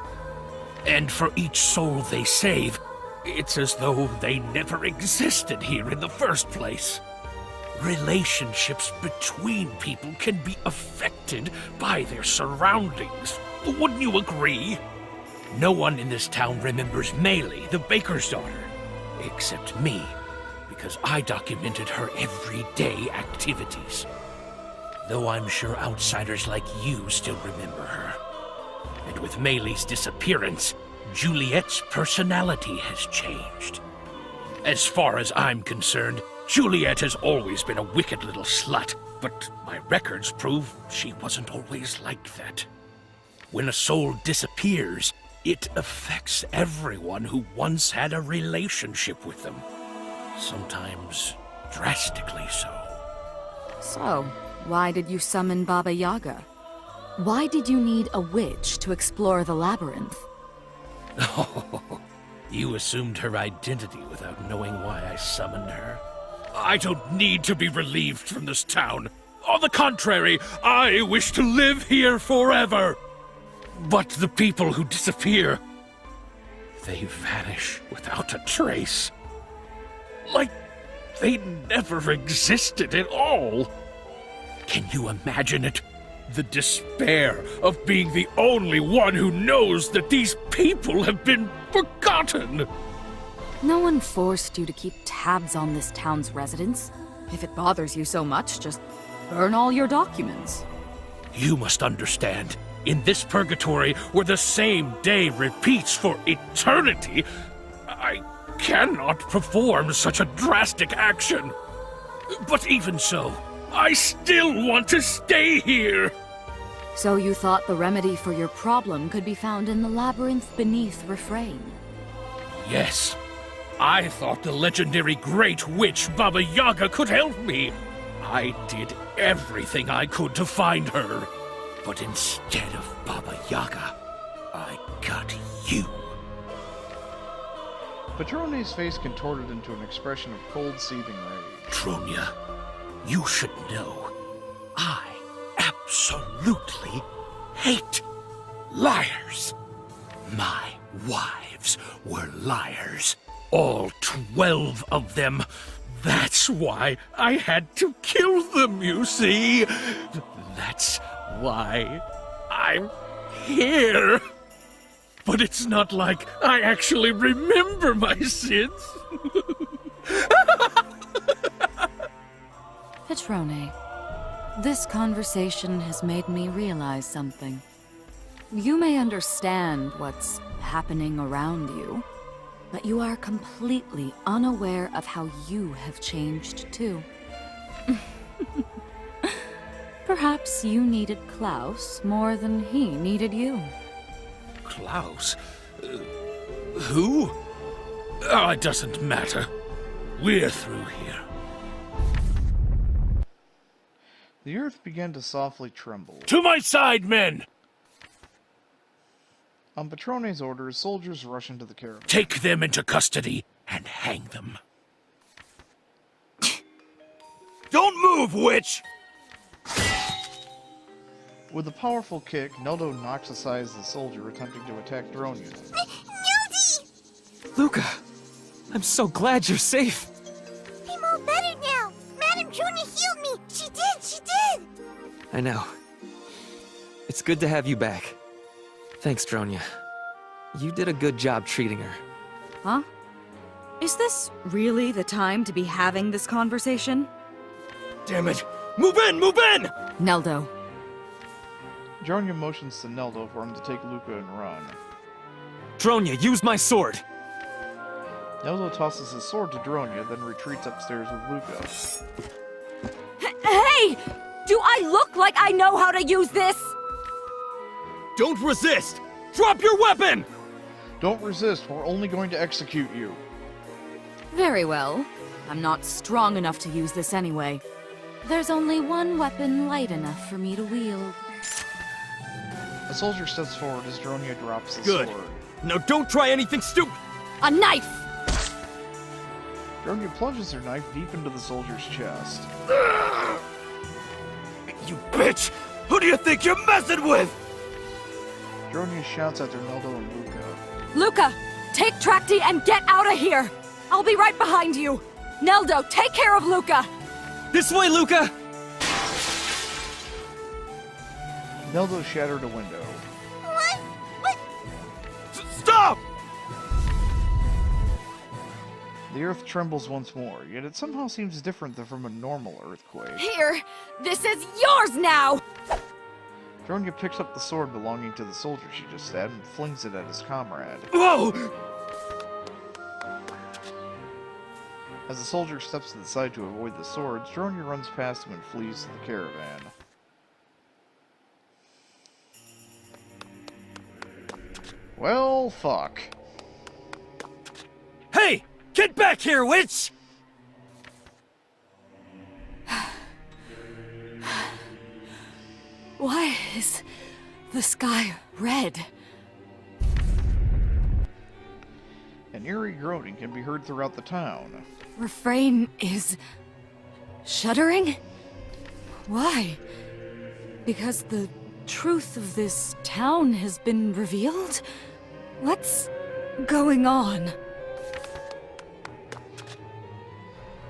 And for each soul they save, it's as though they never existed here in the first place. Relationships between people can be affected by their surroundings. Wouldn't you agree? No one in this town remembers Meili, the baker's daughter, except me, because I documented her everyday activities. Though I'm sure outsiders like you still remember her. And with Meili's disappearance, Juliet's personality has changed. As far as I'm concerned, Juliet has always been a wicked little slut, but my records prove she wasn't always like that. When a soul disappears, it affects everyone who once had a relationship with them. Sometimes drastically so. So, why did you summon Baba Yaga? Why did you need a witch to explore the labyrinth? Oh, you assumed her identity without knowing why I summoned her. I don't need to be relieved from this town. On the contrary, I wish to live here forever. But the people who disappear, they vanish without a trace. Like they never existed at all. Can you imagine it? The despair of being the only one who knows that these people have been forgotten. No one forced you to keep tabs on this town's residents. If it bothers you so much, just burn all your documents. You must understand, in this purgatory where the same day repeats for eternity, I cannot perform such a drastic action. But even so, I still want to stay here. So you thought the remedy for your problem could be found in the labyrinth beneath Refrain? Yes. I thought the legendary Great Witch Baba Yaga could help me. I did everything I could to find her. But instead of Baba Yaga, I got you. Patrone's face contorted into an expression of cold, seething rage. Tronia, you should know, I absolutely hate liars. My wives were liars. All 12 of them. That's why I had to kill them, you see. That's why I'm here. But it's not like I actually remember my sins. Patrone, this conversation has made me realize something. You may understand what's happening around you, but you are completely unaware of how you have changed too. Perhaps you needed Klaus more than he needed you. Klaus? Who? Oh, it doesn't matter. We're through here. The earth began to softly tremble. To my side, men! On Patrone's orders, soldiers rushed into the caravan. Take them into custody and hang them. Don't move, witch! With a powerful kick, Neldo knocks aside the soldier attempting to attack Dronia. Nildy! Luca, I'm so glad you're safe. I'm all better now. Madam Juna healed me. She did. I know. It's good to have you back. Thanks, Dronia. You did a good job treating her. Huh? Is this really the time to be having this conversation? Damn it! Move in! Move in! Neldo. Dronia motions to Neldo for him to take Luca and run. Dronia, use my sword! Neldo tosses his sword to Dronia, then retreats upstairs with Luca. Hey! Do I look like I know how to use this? Don't resist! Drop your weapon! Don't resist, we're only going to execute you. Very well. I'm not strong enough to use this anyway. There's only one weapon light enough for me to wield. A soldier steps forward as Dronia drops the Good. sword. Now don't try anything stupid! A knife! Dronia plunges her knife deep into the soldier's chest. You bitch! Who do you think you're messing with? Dronia shouts after Neldo and Luca. Luca, take Trakti and get out of here! I'll be right behind you! Neldo, take care of Luca! This way, Luca! Neldo shattered a window. What? Stop! The earth trembles once more, yet it somehow seems different than from a normal earthquake. Here! This is yours now! Dronia picks up the sword belonging to the soldier she just stabbed and flings it at his comrade. Whoa! As the soldier steps to the side to avoid the swords, Dronia runs past him and flees to the caravan. Well, fuck. Hey! Get back here, witch! Why is the sky red? An eerie groaning can be heard throughout the town. Refrain is shuddering? Why? Because the truth of this town has been revealed? What's going on?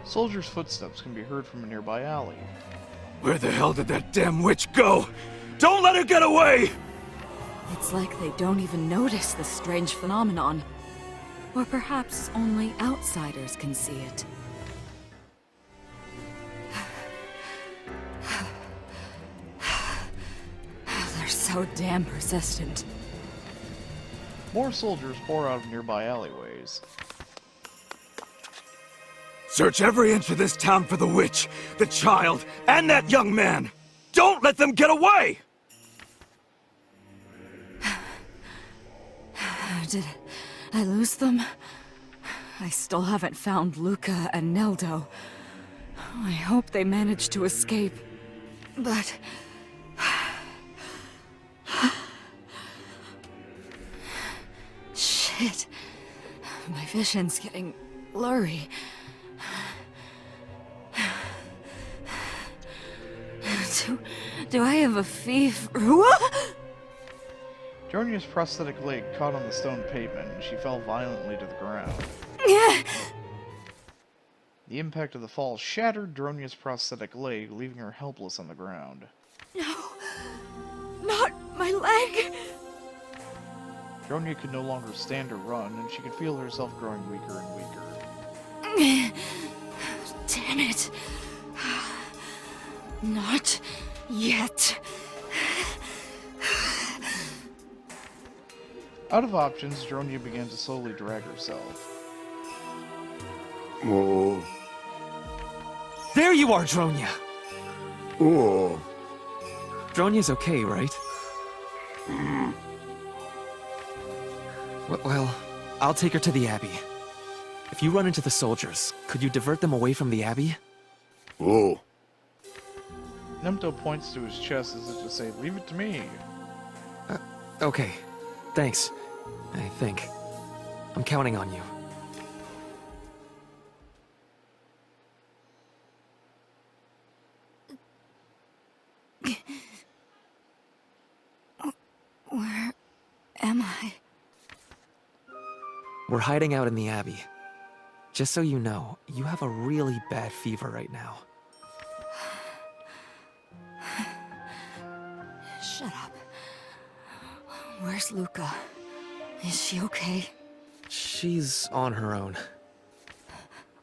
Soldiers' footsteps can be heard from a nearby alley. Where the hell did that damn witch go? Don't let her get away! It's like they don't even notice this strange phenomenon. Or perhaps only outsiders can see it. They're so damn persistent. More soldiers pour out of nearby alleyways. Search every inch of this town for the witch, the child, and that young man! Don't let them get away! Did I lose them? I still haven't found Luca and Neldo. I hope they managed to escape. But... Shit. My vision's getting blurry. Do I have a fever? Dronia's prosthetic leg caught on the stone pavement and she fell violently to the ground. The impact of the fall shattered Dronia's prosthetic leg, leaving her helpless on the ground. No, not my leg. Dronia could no longer stand or run, and she could feel herself growing weaker and weaker. Damn it. Not yet. Out of options, Dronia began to slowly drag herself. Oh. There you are, Dronia! Oh. Dronia's okay, right? Well, I'll take her to the Abbey. If you run into the soldiers, could you divert them away from the Abbey? Oh. Nemto points to his chest as if to say, "Leave it to me." Okay. Thanks. I think. I'm counting on you. am I? We're hiding out in the Abbey. Just so you know, you have a really bad fever right now. Shut up. Where's Luca? Is she okay? She's on her own.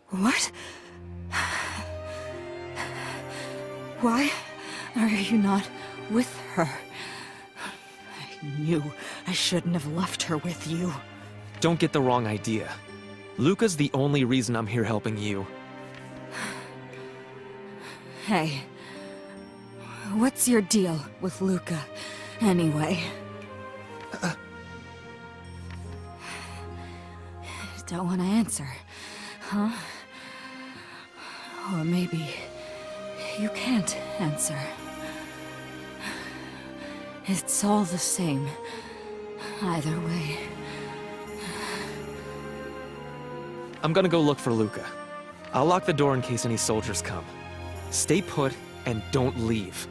What? Why are you not with her? I knew I shouldn't have left her with you. Don't get the wrong idea. Luca's the only reason I'm here helping you. Hey, what's your deal with Luca, anyway? Don't want to answer, huh? Or maybe you can't answer. It's all the same, either way. I'm gonna go look for Luca. I'll lock the door in case any soldiers come. Stay put and don't leave.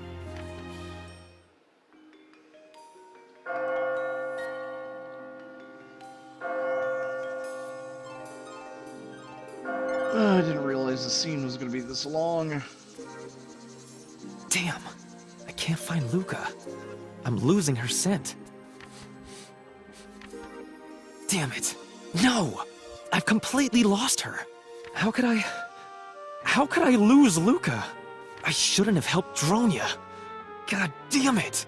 I didn't realize the scene was gonna be this long. Damn, I can't find Luca. I'm losing her scent. Damn it. No! I've completely lost her. How could I lose Luca? I shouldn't have helped Dronya. God damn it.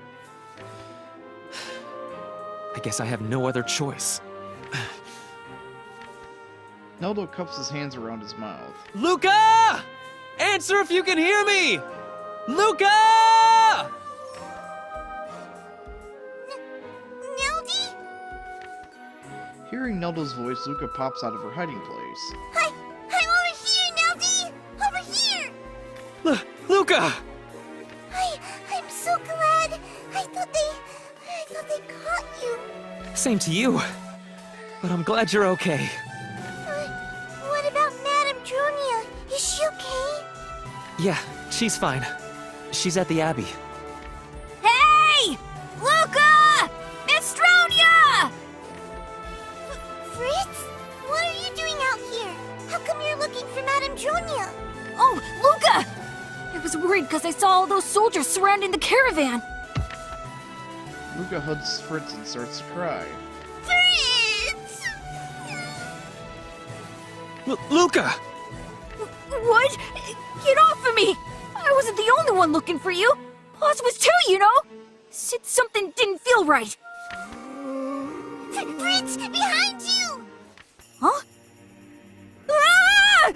I guess I have no other choice. Neldo cups his hands around his mouth. Luca! Answer if you can hear me! Luca! Neldy? Hearing Neldo's voice, Luca pops out of her hiding place. Hi, I'm over here, Neldy! Over here! Luca! I'm so glad. I thought they caught you. Same to you. But I'm glad you're okay. What about Madame Dronia? Is she okay? Yeah, she's fine. She's at the Abbey. Hey! Luca! Miss Dronia! Fritz? What are you doing out here? How come you're looking for Madame Dronia? Oh, Luca! I was worried because I saw all those soldiers surrounding the caravan. Luca hugs Fritz and starts to cry. Fritz! Luca! What? Get off of me! I wasn't the only one looking for you. Boss was too, you know. Said something didn't feel right. Fritz, behind you! Huh? Ah!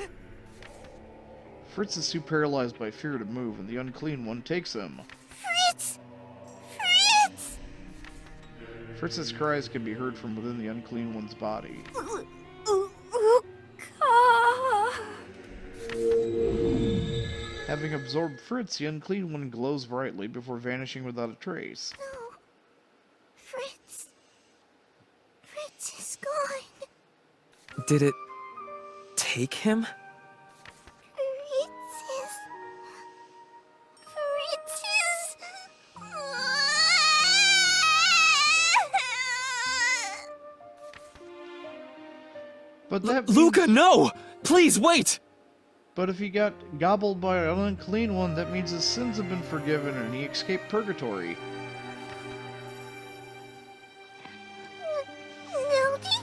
Fritz is too paralyzed by fear to move, and the Unclean One takes him. Fritz! Fritz! Fritz's cries can be heard from within the Unclean One's body. Luca. Having absorbed Fritz, the Unclean One glows brightly before vanishing without a trace. No. Fritz. Fritz is gone. Did it take him? But that Luca, means- no! Please, wait! But if he got gobbled by an Unclean One, that means his sins have been forgiven and he escaped purgatory. Neldy?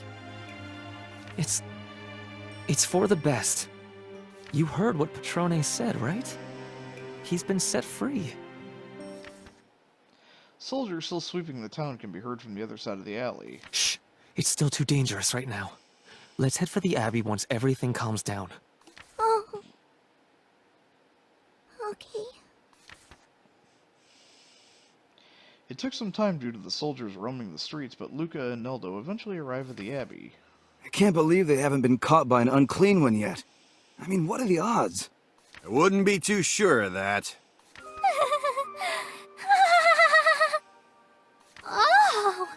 It's for the best. You heard what Patrone said, right? He's been set free. Soldiers still sweeping the town can be heard from the other side of the alley. Shh! It's still too dangerous right now. Let's head for the Abbey once everything calms down. Oh. Okay. It took some time due to the soldiers roaming the streets, but Luca and Neldo eventually arrive at the Abbey. I can't believe they haven't been caught by an Unclean One yet. I mean, what are the odds? I wouldn't be too sure of that. Oh,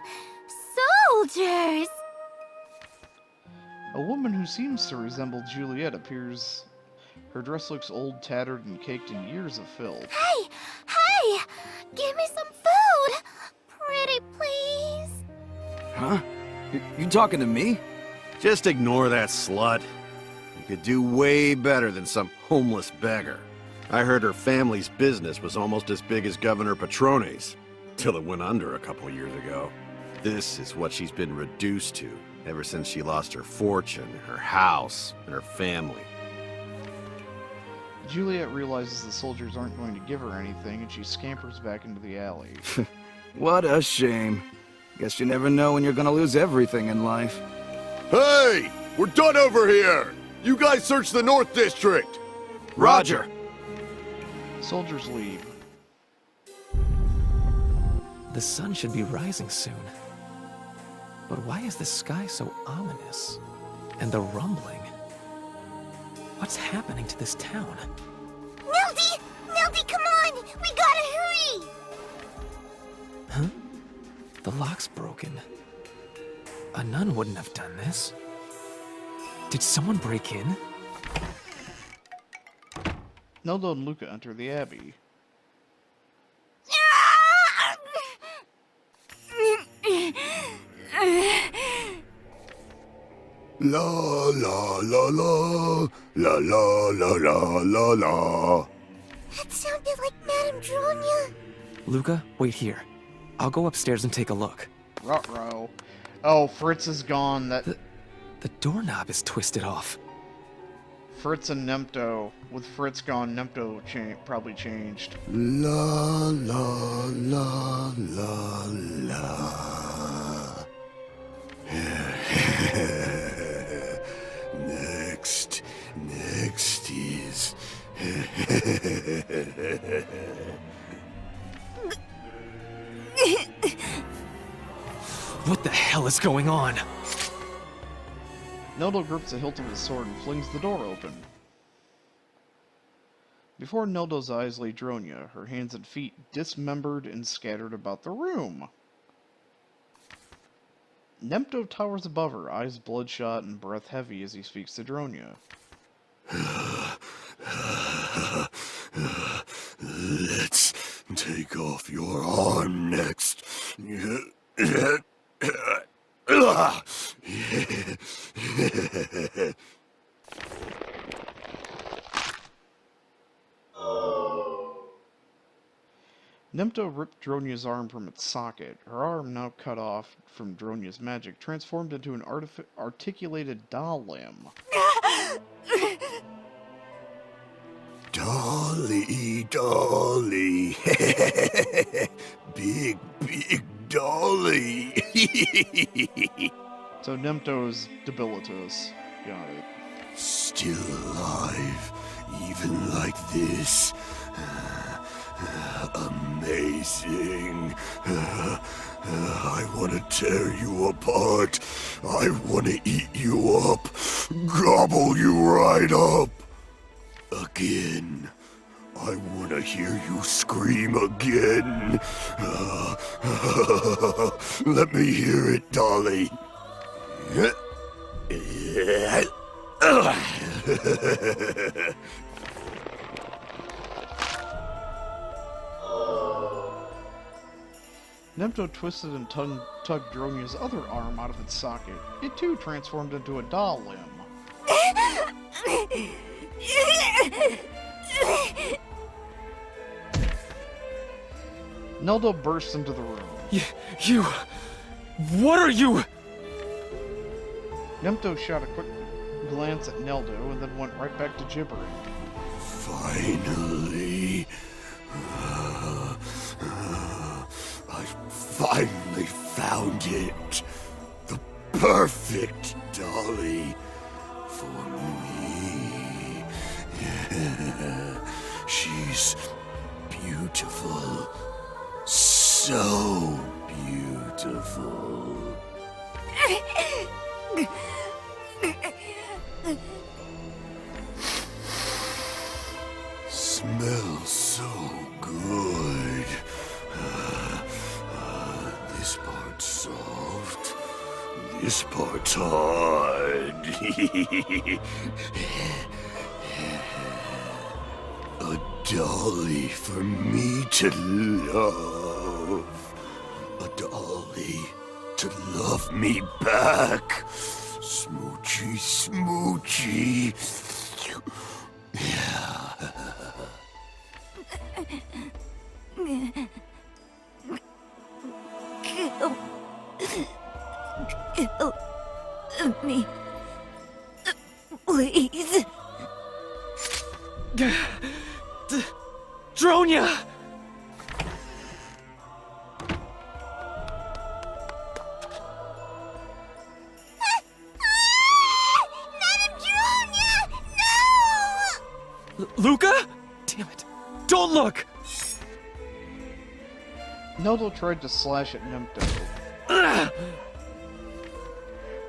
soldiers! A woman who seems to resemble Juliet appears. Her dress looks old, tattered, and caked in years of filth. Hey! Hey! Give me some food! Pretty please! Huh? You talking to me? Just ignore that slut. You could do way better than some homeless beggar. I heard her family's business was almost as big as Governor Patrone's, till it went under a couple years ago. This is what she's been reduced to ever since she lost her fortune, her house, and her family. Juliet realizes the soldiers aren't going to give her anything, and she scampers back into the alley. What a shame. Guess you never know when you're gonna lose everything in life. Hey! We're done over here! You guys search the North District! Roger! Soldiers leave. The sun should be rising soon. But why is the sky so ominous? And the rumbling? What's happening to this town? Neldy! Neldy, come on! We gotta hurry! Huh? The lock's broken. A nun wouldn't have done this. Did someone break in? Neldo and Luca enter the abbey. La la la la, la la la la la la. That sounded like Madame Dronia. Luca, wait here. I'll go upstairs and take a look. Ruh-roh. Oh, Fritz is gone. The doorknob is twisted off. Fritz and Nemto. With Fritz gone, Nemto probably changed. La la la la la. Next is... What the hell is going on? Neldo grips the hilt of his sword and flings the door open. Before Neldo's eyes lay Dronia, her hands and feet dismembered and scattered about the room. Nemto towers above her, eyes bloodshot and breath heavy as he speaks to Dronia. Let's take off your arm next. Nemto ripped Dronia's arm from its socket. Her arm, now cut off from Dronia's magic, transformed into an articulated doll limb. Dolly, Dolly. Big Dolly. So Nemto's debilitus. Got it. Still alive, even like this. Amazing. I want to tear you apart. I want to eat you up. Gobble you right up. Again. I want to hear you scream again. Let me hear it, Dolly. Nemto twisted and tugged Dronia's other arm out of its socket. It too transformed into a doll limb. Neldo bursts into the room. You... What are you... Nemto shot a quick glance at Neldo and then went right back to gibbering. Finally. I finally found it. The perfect dolly for me. She's beautiful. So beautiful. Smells so good. This part's soft. This part's hard. A dolly for me to love. A dolly to love me back. Smoochy, smoochy. Kill me. Please. Dronya! Madame Julia! No! Luca? Damn it. Don't look! Neldo tried to slash at Nemto,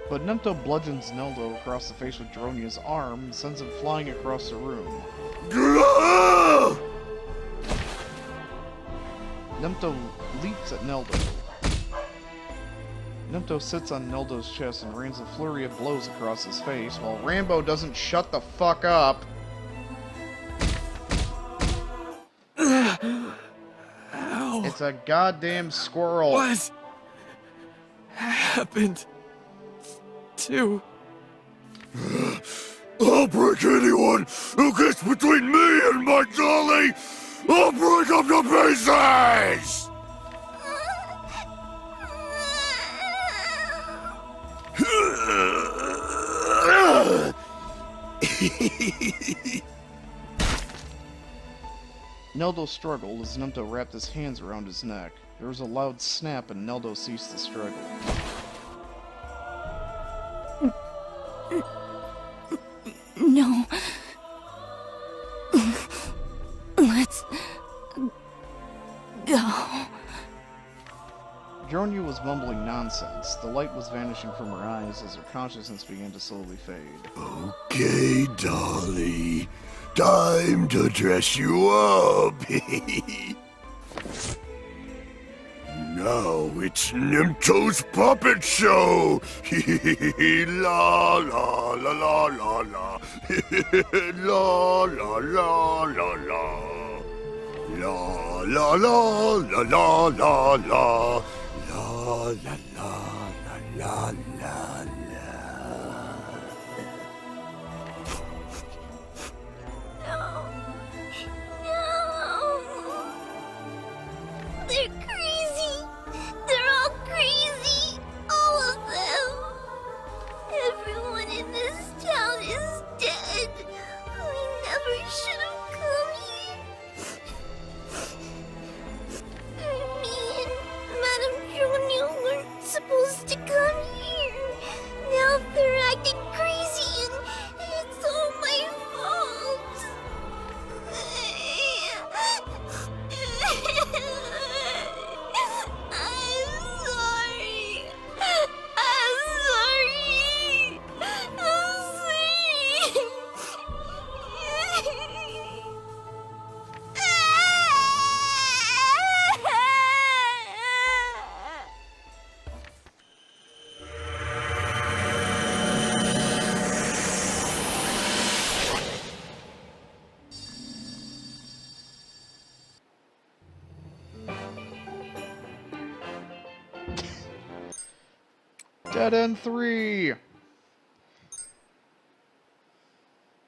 but Nemto bludgeons Neldo across the face with Dronya's arm and sends him flying across the room. Nemto leaps at Neldo. Nemto sits on Neldo's chest and rains a flurry of blows across his face, while Rambo doesn't shut the fuck up. It's a goddamn squirrel. What happened to... I'll break anyone who gets between me and my dolly! I'll break up the pieces! Neldo struggled as Nemto wrapped his hands around his neck. There was a loud snap and Neldo ceased to struggle. No. Let's go. Dronya was mumbling nonsense. The light was vanishing from her eyes as her consciousness began to slowly fade. Okay, dolly. Time to dress you up. Now it's Nimto's puppet show. La la la la la la. La la la la la. La la la la la la la. La la la la la la. They're crazy. They're all crazy. All of them. Everyone in this town is dead. We never should have come here. Me and Madame Julia weren't supposed to come here. Now they're acting crazy and it's all my fault. Dead End 3!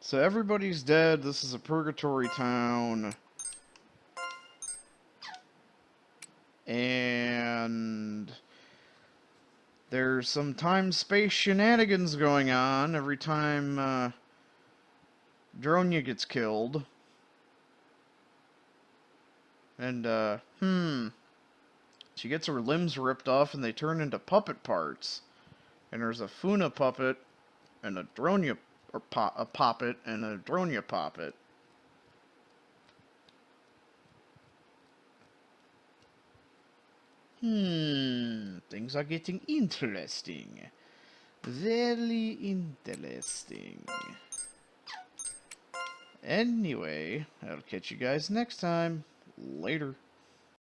So everybody's dead. This is a purgatory town. And there's some time-space shenanigans going on every time Dronya gets killed. And, she gets her limbs ripped off and they turn into puppet parts. And there's a Funa puppet and a Dronya a poppet and a Dronya poppet. Things are getting interesting. Very interesting. Anyway, I'll catch you guys next time. Later.